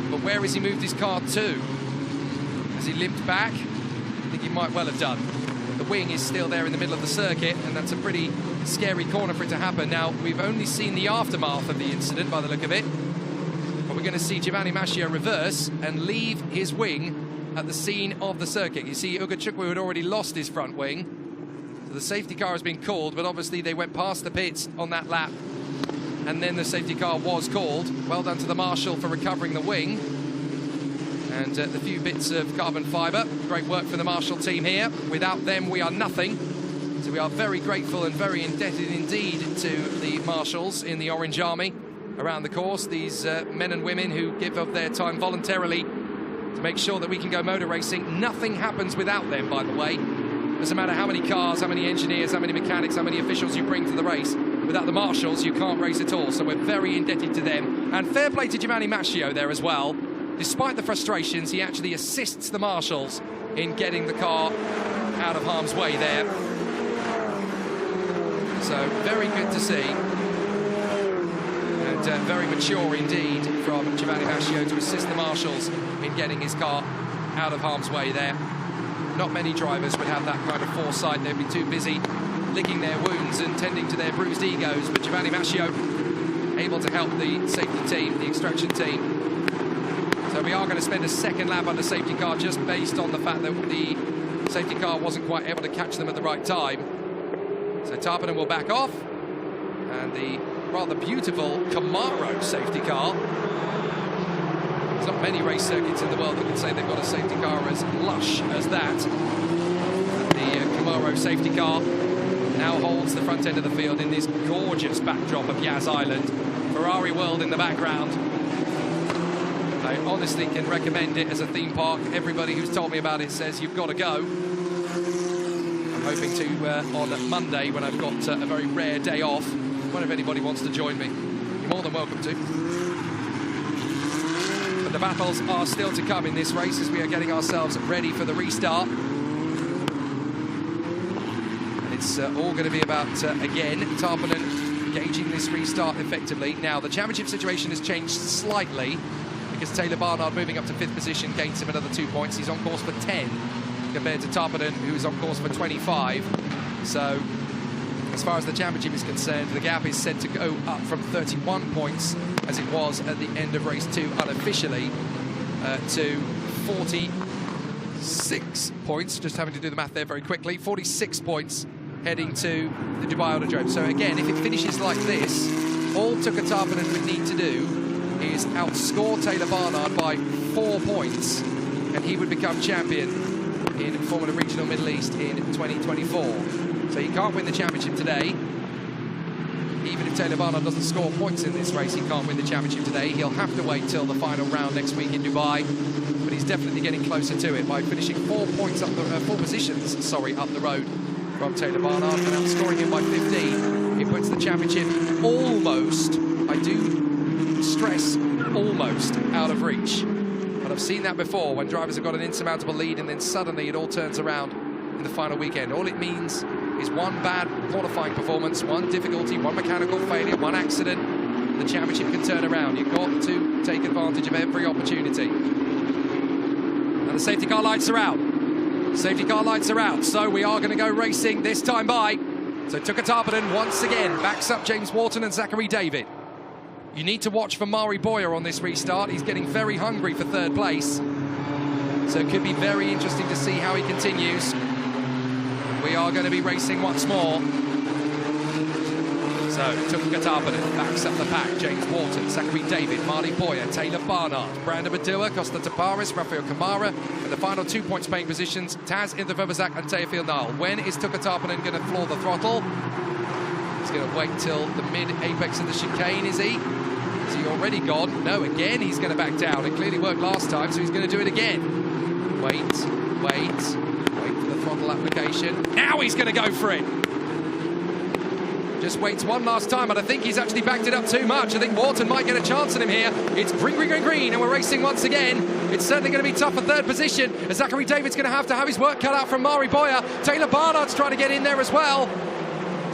but where has he moved his car to? Has he limped back? I think he might well have done. The wing is still there in the middle of the circuit, and that's a pretty scary corner for it to happen. Now, we've only seen the aftermath of the incident by the look of it, but we're going to see Giovanni Mascio reverse and leave his wing at the scene of the circuit. You see, Ugo Chukwu had already lost his front wing. So the safety car has been called, but obviously they went past the pits on that lap, and then the safety car was called. Well done to the marshal for recovering the wing. And the few bits of carbon fibre. Great work for the marshal team here. Without them, we are nothing. So we are very grateful and very indebted indeed to the marshals in the Orange Army around the course. These men and women who give of their time voluntarily to make sure that we can go motor racing. Nothing happens without them, by the way. Doesn't matter how many cars, how many engineers, how many mechanics, how many officials you bring to the race. Without the marshals, you can't race at all. So we're very indebted to them. And fair play to Giovanni Mascio there as well. Despite the frustrations, he actually assists the marshals in getting the car out of harm's way there. So very good to see. And very mature indeed from Giovanni Mascio to assist the marshals in getting his car out of harm's way there. Not many drivers would have that kind of foresight. They'd be too busy licking their wounds and tending to their bruised egos. But Giovanni Mascio able to help the safety team, the extraction team. So we are going to spend a second lap under safety car just based on the fact that the safety car wasn't quite able to catch them at the right time. So Tarpanen will back off. And the rather beautiful Camaro safety car. There's not many race circuits in the world that can say they've got a safety car as lush as that. The Camaro safety car now holds the front end of the field in this gorgeous backdrop of Yas Island. Ferrari World in the background. I honestly can recommend it as a theme park. Everybody who's told me about it says you've got to go. I'm hoping to on Monday, when I've got a very rare day off. I wonder if anybody wants to join me. You're more than welcome to. But the battles are still to come in this race as we are getting ourselves ready for the restart. And it's all going to be about, again, Tarpanen gauging this restart effectively. Now, the championship situation has changed slightly because Taylor Barnard moving up to 5th position gains him another 2 points. He's on course for 10 compared to Tarpanen, who's on course for 25. So, as far as the championship is concerned, the gap is set to go up from 31 points, as it was at the end of race 2 unofficially, to 40 46 points, just having to do the math there very quickly, 46 points heading to the Dubai Autodrome. So again, if it finishes like this, all Tucker Tarpanen would need to do is outscore Taylor Barnard by 4 points, and he would become champion in Formula Regional Middle East in 2024. So he can't win the championship today. Even if Taylor Barnard doesn't score points in this race, he can't win the championship today. He'll have to wait till the final round next week in Dubai, but he's definitely getting closer to it by finishing 4 positions up the road from Taylor Barnard, and outscoring him by 15. It puts the championship almost, I do stress, almost out of reach. But I've seen that before, when drivers have got an insurmountable lead and then suddenly it all turns around in the final weekend. All it means is one bad qualifying performance, one difficulty, one mechanical failure, one accident. The championship can turn around. You've got to take advantage of every opportunity. And the safety car lights are out. Safety car lights are out, so we are going to go racing this time by. So Tucker Tarpanen once again backs up James Wharton and Zachary David. You need to watch for Mari Boyer on this restart. He's getting very hungry for third place. So it could be very interesting to see how he continues. We are going to be racing once more. So Tucker Tarpanen backs up the pack. James Wharton, Zachary David, Marley Boyer, Taylor Barnard, Brandon Badua, Costa Taparis, Rafael Kamara, and the final 2 points paying positions, Taz Inthevobazak and Teofil Nile. When is Tucker Tarpanen going to floor the throttle? He's going to wait till the mid-apex of the chicane, is he? Is he already gone? No, again he's going to back down. It clearly worked last time, so he's going to do it again. Wait for the throttle application. Now he's going to go for it. Just waits one last time, but I think he's actually backed it up too much. I think Wharton might get a chance on him here. It's green, and we're racing once again. It's certainly going to be tough for third position. Zachary David's going to have his work cut out from Mari Boyer. Taylor Barnard's trying to get in there as well.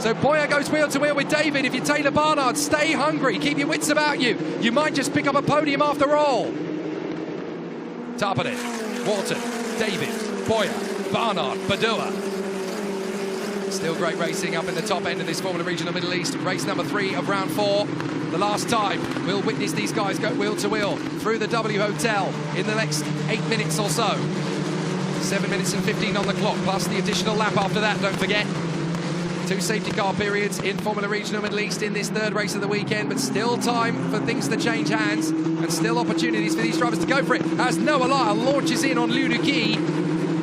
So Boyer goes wheel to wheel with David. If you're Taylor Barnard, stay hungry. Keep your wits about you. You might just pick up a podium after all. Tarpanen, Wharton, David, Boyer, Barnard, Badua. Still great racing up in the top end of this Formula Regional Middle East. Race number 3 of round 4. The last time we'll witness these guys go wheel to wheel through the W Hotel in the next 8 minutes or so. 7 minutes and 15 on the clock, plus the additional lap after that, don't forget. 2 safety car periods in Formula Regional Middle East in this third race of the weekend, but still time for things to change hands and still opportunities for these drivers to go for it as Noah Lyle launches in on Luduki,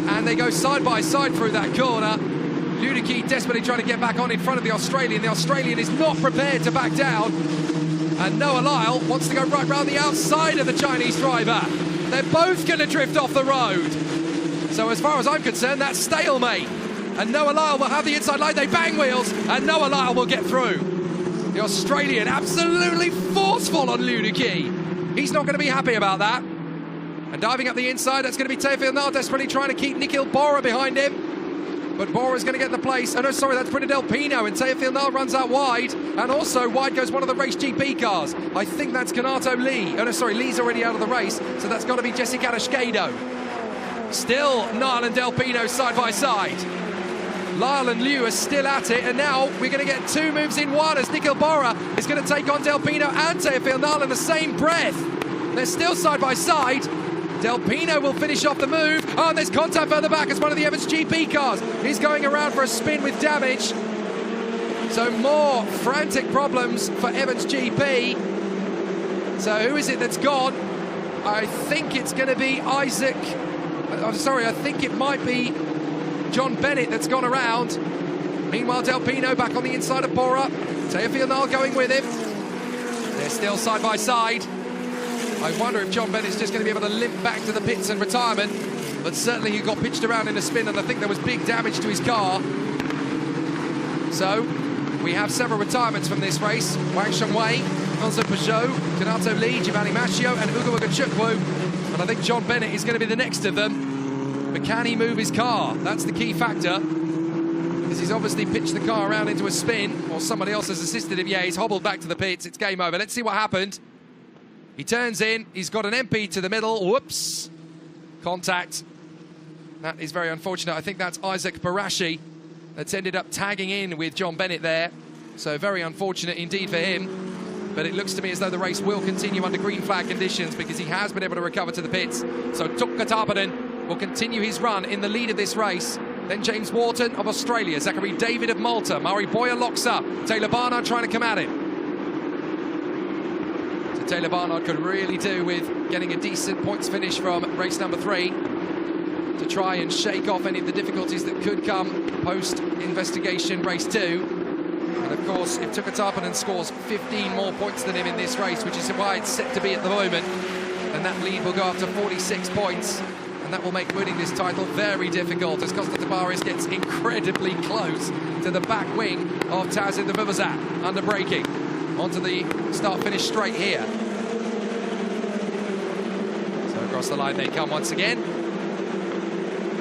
and they go side by side through that corner. Luduki desperately trying to get back on in front of the Australian. The Australian is not prepared to back down. And Noah Lyle wants to go right round the outside of the Chinese driver. They're both going to drift off the road. So as far as I'm concerned, that's stalemate. And Noah Lyle will have the inside line. They bang wheels, and Noah Lyle will get through. The Australian absolutely forceful on Luduki. He's not going to be happy about that. And diving up the inside, that's going to be Teofil Nile desperately trying to keep Nikhil Bora behind him. But Bora's going to get the place. Oh no, sorry, that's Brita Del Pino, and Teofil Nile runs out wide. And also wide goes one of the race GP cars. I think that's Kanato Lee. Oh no, sorry, Lee's already out of the race, so that's got to be Jesse Kadashkado. Still Nile and Del Pino side by side. Lyle and Liu are still at it, and now we're going to get 2 moves in one as Nikhil Bora is going to take on Del Pino and Teofil Nile in the same breath. They're still side by side. Del Pino will finish off the move. Oh, and there's contact further back as one of the Evans GP cars. He's going around for a spin with damage. So more frantic problems for Evans GP. So who is it that's gone? I think it's going to be Isaac. I'm sorry, I think it might be John Bennett that's gone around. Meanwhile, Del Pino back on the inside of Bora. Teofil Nile going with him. They're still side by side. I wonder if John Bennett's just going to be able to limp back to the pits and retirement. But certainly he got pitched around in a spin, and I think there was big damage to his car. So we have several retirements from this race. Wang Shengwei, Enzo Peugeot, Kanato Lee, Giovanni Mascio, and Ugo Chukwu. And I think John Bennett is going to be the next of them. But can he move his car? That's the key factor. Because he's obviously pitched the car around into a spin, or somebody else has assisted him. Yeah, he's hobbled back to the pits. It's game over. Let's see what happened. He turns in. He's got an MP to the middle. Whoops. Contact. That is very unfortunate. I think that's Isaac Barashi that's ended up tagging in with John Bennett there. So very unfortunate indeed for him. But it looks to me as though the race will continue under green flag conditions because he has been able to recover to the pits. So Tucker Tarpanen will continue his run in the lead of this race. Then James Wharton of Australia, Zachary David of Malta, Murray Boyer locks up, Taylor Barnard trying to come at him. So Taylor Barnard could really do with getting a decent points finish from race number 3 to try and shake off any of the difficulties that could come post-investigation race 2. And of course, if Tuukka Tarpanen scores 15 more points than him in this race, which is why it's set to be at the moment, then that lead will go up to 46 points. And that will make winning this title very difficult as Costa Tabares gets incredibly close to the back wing of Tazin the Vivazat under braking. Onto the start-finish straight here. So across the line they come once again.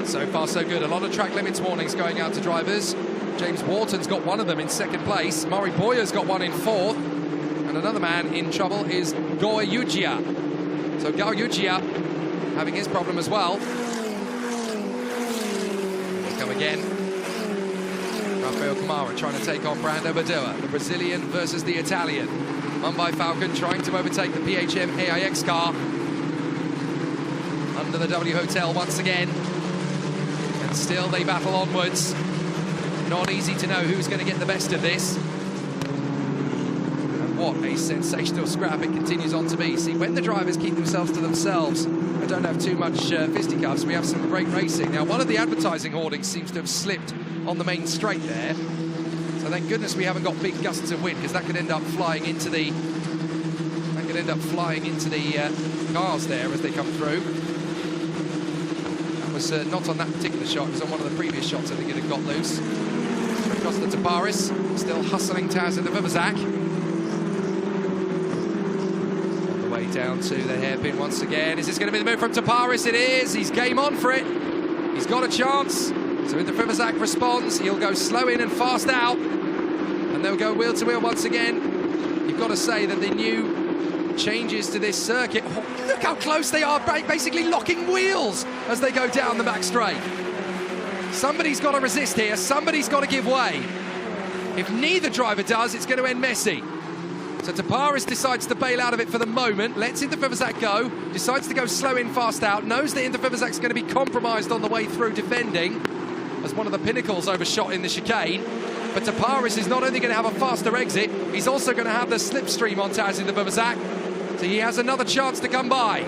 So far so good. A lot of track limits warnings going out to drivers. James Wharton's got one of them in 2nd place. Murray Boyer's got one in 4th. And another man in trouble is Gao Yujia. So Gao Yujia having his problem as well. He'll come again. Rafael Camara trying to take on Brando Badua. The Brazilian versus the Italian. Mumbai Falcon trying to overtake the PHM AIX car. Under the W Hotel once again. And still they battle onwards. Not easy to know who's going to get the best of this. And what a sensational scrap it continues on to be. See, when the drivers keep themselves to themselves and don't have too much fisticuffs, we have some great racing. Now, one of the advertising hoardings seems to have slipped on the main straight there. So thank goodness we haven't got big gusts of wind, because that could end up flying into the cars there as they come through. That was not on that particular shot, it was on one of the previous shots. I think it had got loose. Across the Tabares, still hustling Taz in the Vivazak. On the way down to the hairpin once again. Is this going to be the move from Tabares? It is. He's game on for it. He's got a chance. So if the Vivazak responds, he'll go slow in and fast out. And they'll go wheel to wheel once again. You've got to say that the new changes to this circuit. Oh, look how close they are, basically locking wheels as they go down the back straight. Somebody's got to resist here, somebody's got to give way. If neither driver does, it's going to end messy. So Tabares decides to bail out of it for the moment, lets Inter Vivazak go, decides to go slow in, fast out, knows that Inter Vivazak's going to be compromised on the way through defending, as one of the pinnacles overshot in the chicane. But Tabares is not only going to have a faster exit, he's also going to have the slipstream on Taz in the Vivazak. So he has another chance to come by.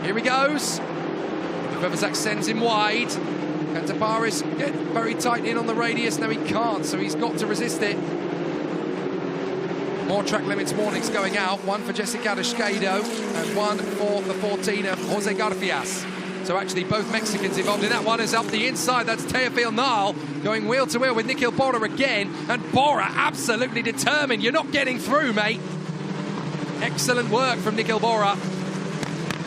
Here he goes. The Vivazak sends him wide. Can Tabares get very tight in on the radius? No, he can't, so he's got to resist it. More track limits warnings going out. One for Jessica Descado and one for the 14 of Jose Garfias. So actually both Mexicans involved in that one. Is up the inside. That's Teofil Nal going wheel to wheel with Nikhil Bora again. And Bora absolutely determined. You're not getting through, mate. Excellent work from Nikhil Bora.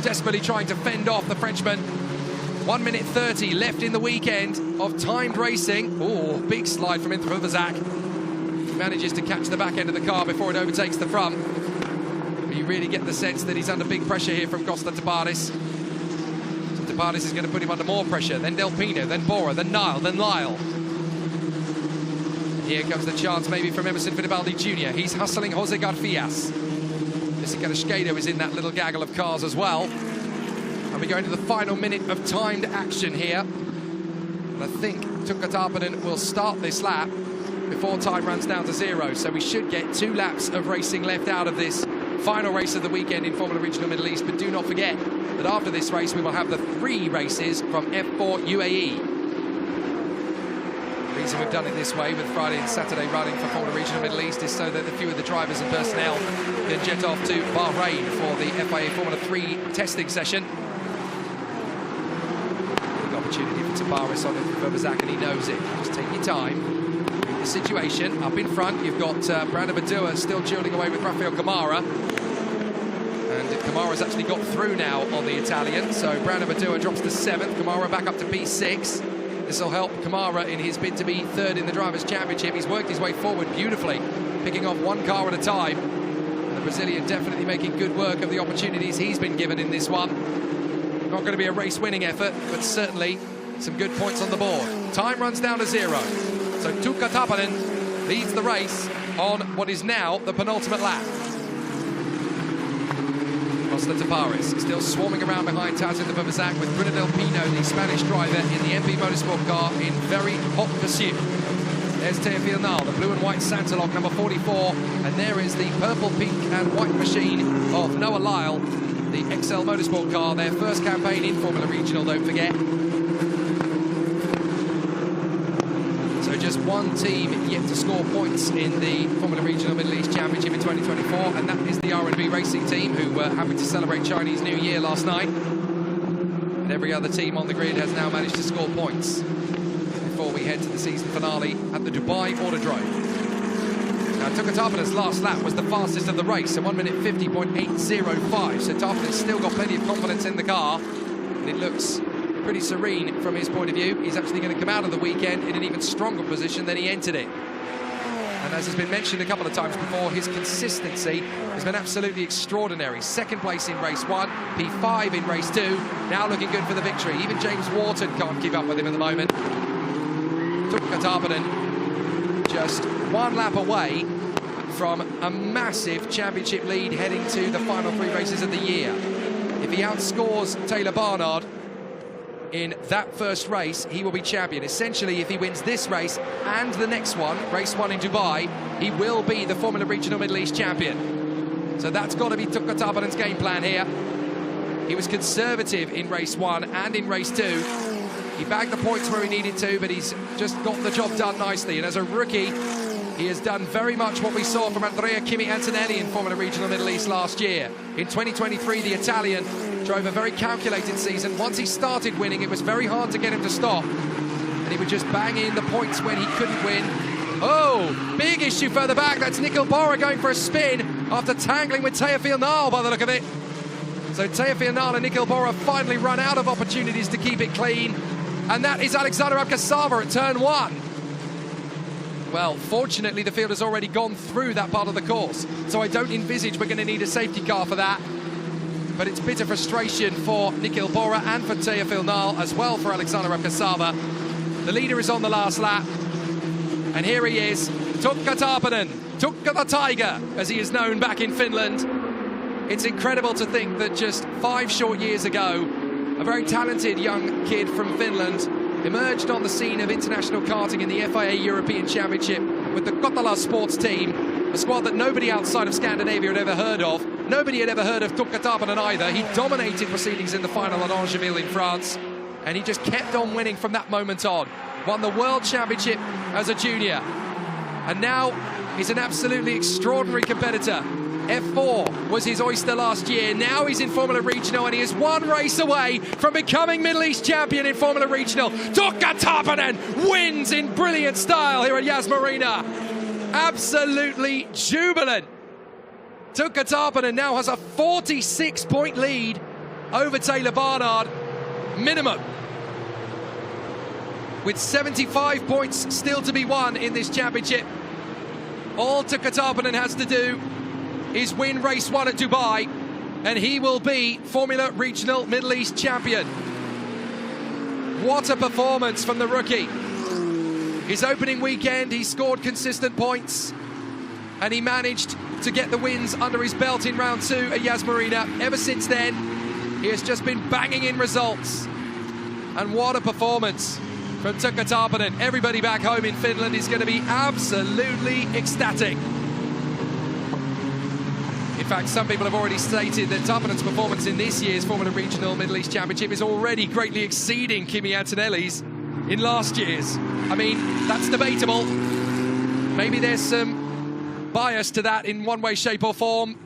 Desperately trying to fend off the Frenchman. 1 minute 30 left in the weekend of timed racing. Oh, big slide from Inter Vivazak. He manages to catch the back end of the car before it overtakes the front. But you really get the sense that he's under big pressure here from Costa Tabares. So Tabares is going to put him under more pressure. Then Del Pino, then Bora, then Niall, then Lyle. Here comes the chance maybe from Emerson Fittipaldi Jr. He's hustling Jose Garfias. Jessica Descado is in that little gaggle of cars as well. And we go into the final minute of timed action here. And I think Tuukka Tarpanen will start this lap before time runs down to 0. So we should get 2 laps of racing left out of this final race of the weekend in Formula Regional Middle East. But do not forget that after this race, we will have the 3 races from F4 UAE. The reason we've done it this way with Friday and Saturday running for Formula Regional Middle East is so that a few of the drivers and personnel can jet off to Bahrain for the FIA Formula 3 testing session. Opportunity for Tabares on Vivazak, and he knows it. Just take your time. Read the situation. Up in front, you've got Brando Badua still dueling away with Rafael Camara. And Camara's actually got through now on the Italian. So Brando Badua drops to 7th. Camara back up to P6. This will help Camara in his bid to be 3rd in the Drivers' Championship. He's worked his way forward beautifully, picking off 1 car at a time. And the Brazilian definitely making good work of the opportunities he's been given in this one. Not going to be a race-winning effort, but certainly some good points on the board. Time runs down to 0. So Tuukka Tarpanen leads the race on what is now the penultimate lap. Costa Tapares still swarming around behind Taz in the Bubazak with Bruno Del Pino, the Spanish driver, in the MP Motorsport car in very hot pursuit. There's Teofil Nal, the blue and white Santa Log, number 44, and there is the purple, pink and white machine of Noah Lyle, the XL Motorsport car, their first campaign in Formula Regional, don't forget. So just one team yet to score points in the Formula Regional Middle East Championship in 2024, and that is the R&B Racing team, who were happy to celebrate Chinese New Year last night. And every other team on the grid has now managed to score points before we head to the season finale at the Dubai Autodrome. Now, Tuka Tarpanen's last lap was the fastest of the race, at 1 minute 50.805, so Tarpanen's still got plenty of confidence in the car, and it looks pretty serene from his point of view. He's actually going to come out of the weekend in an even stronger position than he entered it. And as has been mentioned a couple of times before, his consistency has been absolutely extraordinary. Second place in race 1, P5 in race 2, now looking good for the victory. Even James Wharton can't keep up with him at the moment. Tuka Tarpanen just one lap away from a massive championship lead heading to the final 3 races of the year. If he outscores Taylor Barnard in that first race, he will be champion. Essentially, if he wins this race and the next one, race 1 in Dubai, he will be the Formula Regional Middle East champion. So that's got to be Tuka Tarpanen's game plan here. He was conservative in race 1 and in race 2. He bagged the points where he needed to, but he's just got the job done nicely. And as a rookie, he has done very much what we saw from Andrea Kimi Antonelli in Formula Regional Middle East last year. In 2023, the Italian drove a very calculated season. Once he started winning, it was very hard to get him to stop. And he would just bang in the points when he couldn't win. Oh, big issue further back. That's Nicol Borra going for a spin after tangling with Teofil Nal by the look of it. So Teofil Nal and Nicol Borra finally run out of opportunities to keep it clean. And that is Alexander Abkasava at turn 1. Well, fortunately, the field has already gone through that part of the course, so I don't envisage we're going to need a safety car for that. But it's bitter frustration for Nicol Borra and for Teofil Nal, as well for Alexander Abkasava. The leader is on the last lap, and here he is, Tuka Tarpanen, Tuka the Tiger, as he is known back in Finland. It's incredible to think that just 5 short years ago, a very talented young kid from Finland emerged on the scene of international karting in the FIA European Championship with the Kotala sports team, a squad that nobody outside of Scandinavia had ever heard of. Nobody had ever heard of Tuka Tarpanen either. He dominated proceedings in the final at Angeville in France, and he just kept on winning from that moment on. Won the World Championship as a junior, and now he's an absolutely extraordinary competitor. F4 was his oyster last year. Now he's in Formula Regional, and he is 1 race away from becoming Middle East champion in Formula Regional. Tuka Tarpanen wins in brilliant style here at Yas Marina. Absolutely jubilant. Tuka Tarpanen now has a 46-point lead over Taylor Barnard, minimum, with 75 points still to be won in this championship. All Tuka Tarpanen has to do is win race 1 at Dubai, and he will be Formula Regional Middle East champion. What a performance from the rookie. His opening weekend, he scored consistent points, and he managed to get the wins under his belt in round 2 at Yas Marina. Ever since then, he has just been banging in results. And what a performance from Tuka Tarpanen. Everybody back home in Finland is going to be absolutely ecstatic. In fact, some people have already stated that Tarpanen's performance in this year's Formula Regional Middle East Championship is already greatly exceeding Kimi Antonelli's in last year's. I mean, that's debatable. Maybe there's some bias to that in one way, shape or form,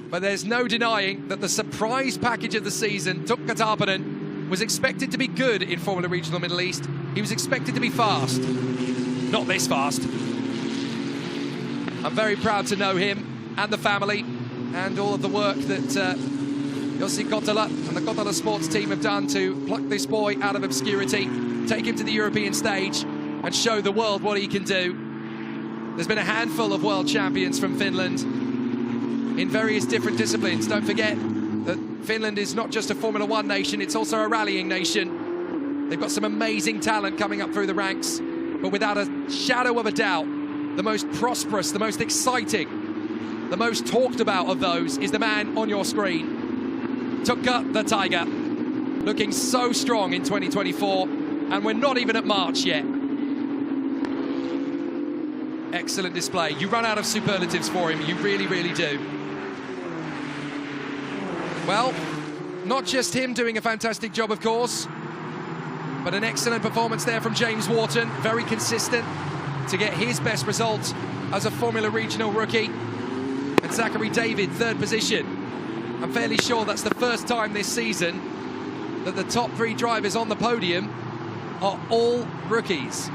but there's no denying that the surprise package of the season, Tuka Tarpanen, was expected to be good in Formula Regional Middle East. He was expected to be fast. Not this fast. I'm very proud to know him and the family, and all of the work that Jussi Kotala and the Kotala sports team have done to pluck this boy out of obscurity, take him to the European stage and show the world what he can do. There's been a handful of world champions from Finland in various different disciplines. Don't forget that Finland is not just a Formula 1 nation, it's also a rallying nation. They've got some amazing talent coming up through the ranks, but without a shadow of a doubt, the most prosperous, the most exciting, the most talked about of those is the man on your screen. Tuka the Tiger, looking so strong in 2024, and we're not even at March yet. Excellent display. You run out of superlatives for him, you really, really do. Well, not just him doing a fantastic job, of course, but an excellent performance there from James Wharton, very consistent to get his best result as a Formula Regional rookie. And Zachary David, third position. I'm fairly sure that's the first time this season that the top three drivers on the podium are all rookies.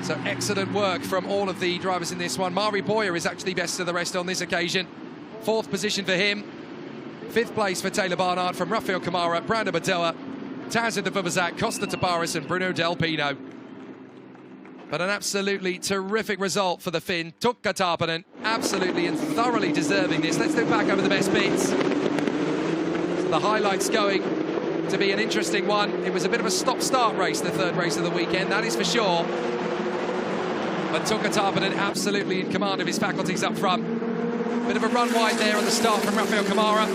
So excellent work from all of the drivers in this one. Mari Boyer is actually best of the rest on this occasion. Fourth position for him. Fifth place for Taylor Barnard from Rafael Kamara, Brando Badoa, Tazza de Vubazak, Costa Taparis and Bruno Del Pino. But an absolutely terrific result for the Finn. Tuka Tarpanen, absolutely and thoroughly deserving this. Let's look back over the best bits. So the highlights going to be an interesting one. It was a bit of a stop-start race, the third race of the weekend, that is for sure. But Tuka Tarpanen absolutely in command of his faculties up front. Bit of a run wide there at the start from Rafael Kamara.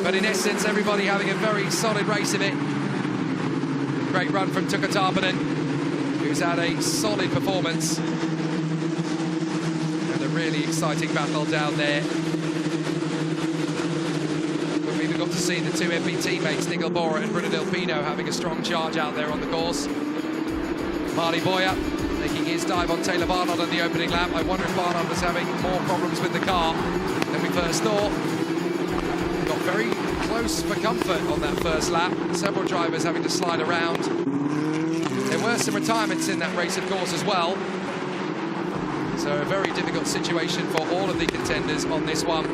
But in essence, everybody having a very solid race of it. Great run from Tuka Tarpanen, who's had a solid performance. And a really exciting battle down there. We've even got to see the two FP teammates, Nigel Bora and Bruno Del Pino, having a strong charge out there on the course. Mari Boyer making his dive on Taylor Barnard on the opening lap. I wonder if Barnard was having more problems with the car than we first thought. Got very close for comfort on that first lap. Several drivers having to slide around. There were some retirements in that race, of course, as well. So a very difficult situation for all of the contenders on this one.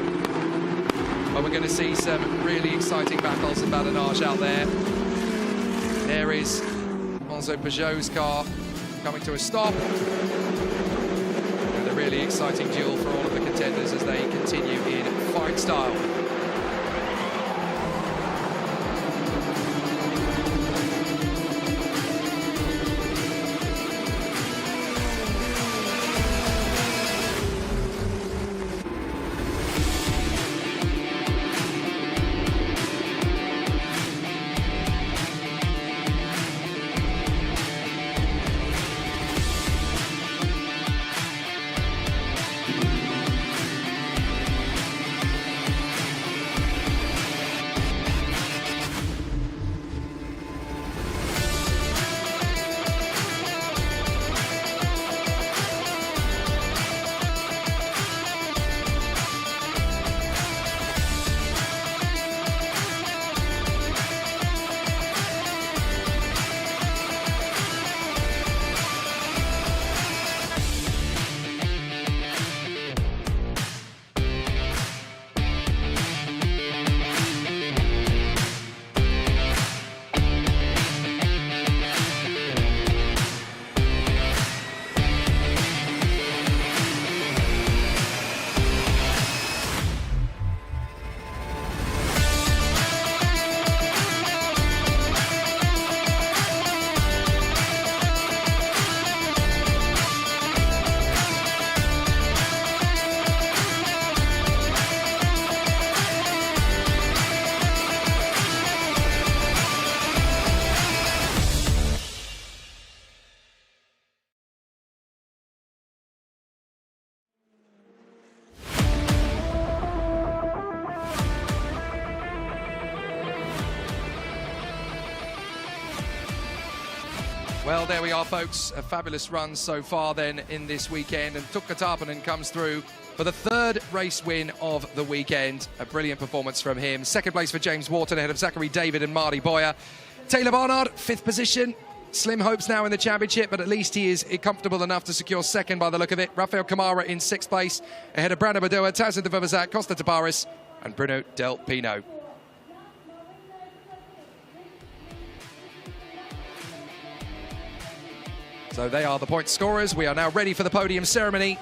But we're going to see some really exciting battles and badinage out there. There is Monzo Peugeot's car coming to a stop. And a really exciting duel for all of the contenders as they continue in fine style. Well, there we are, folks. A fabulous run so far then in this weekend. And Tuka Tarpanen comes through for the third race win of the weekend. A brilliant performance from him. Second place for James Wharton ahead of Zachary David and Mari Boyer. Taylor Barnard, fifth position. Slim hopes now in the championship, but at least he is comfortable enough to secure second by the look of it. Rafael Kamara in sixth place ahead of Brando Badoa, Tazza de Vubazak, Costa Taparis and Bruno Del Pino. So they are the point scorers. We are now ready for the podium ceremony.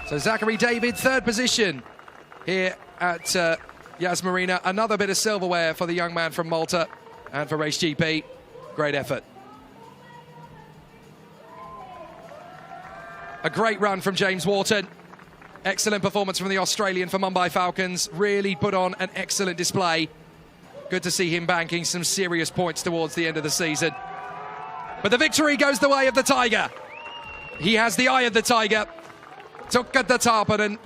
So Zachary David, third position here at Yas Marina. Another bit of silverware for the young man from Malta and for Race GP. Great effort. A great run from James Wharton. Excellent performance from the Australian for Mumbai Falcons. Really put on an excellent display. Good to see him banking some serious points towards the end of the season. But the victory goes the way of the Tiger. He has the eye of the Tiger. Tukka the Tarpanen.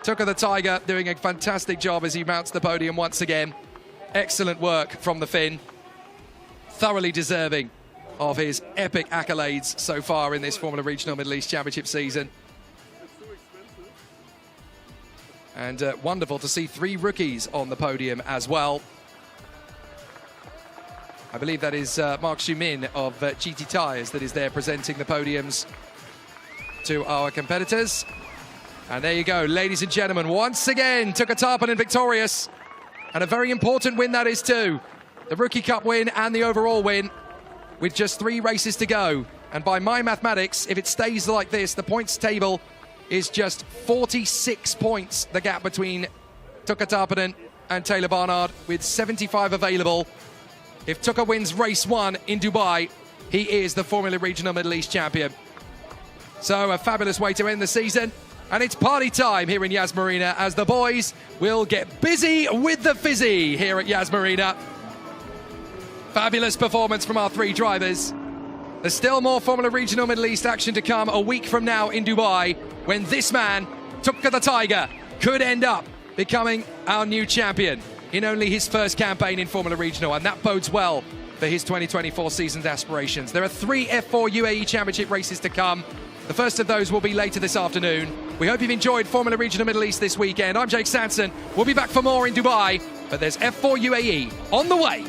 Tukka the Tiger doing a fantastic job as he mounts the podium once again. Excellent work from the Finn. Thoroughly deserving of his epic accolades so far in this Formula Regional Middle East Championship season. And wonderful to see 3 rookies on the podium as well. I believe that is Mark Schumin of GT Tyres that is there presenting the podiums to our competitors. And there you go, ladies and gentlemen, once again, Tukka Tarpanen victorious. And a very important win that is too. The Rookie Cup win and the overall win with just 3 races to go. And by my mathematics, if it stays like this, the points table is just 46 points, the gap between Tukka Tarpanen and Taylor Barnard, with 75 available. If Tukka wins race 1 in Dubai, he is the Formula Regional Middle East champion. So a fabulous way to end the season. And it's party time here in Yas Marina as the boys will get busy with the fizzy here at Yas Marina. Fabulous performance from our 3 drivers. There's still more Formula Regional Middle East action to come a week from now in Dubai, when this man, Tukka the Tiger, could end up becoming our new champion in only his first campaign in Formula Regional, and that bodes well for his 2024 season's aspirations. There are 3 F4 UAE Championship races to come. The first of those will be later this afternoon. We hope you've enjoyed Formula Regional Middle East this weekend. I'm Jake Sanson. We'll be back for more in Dubai, but there's F4 UAE on the way.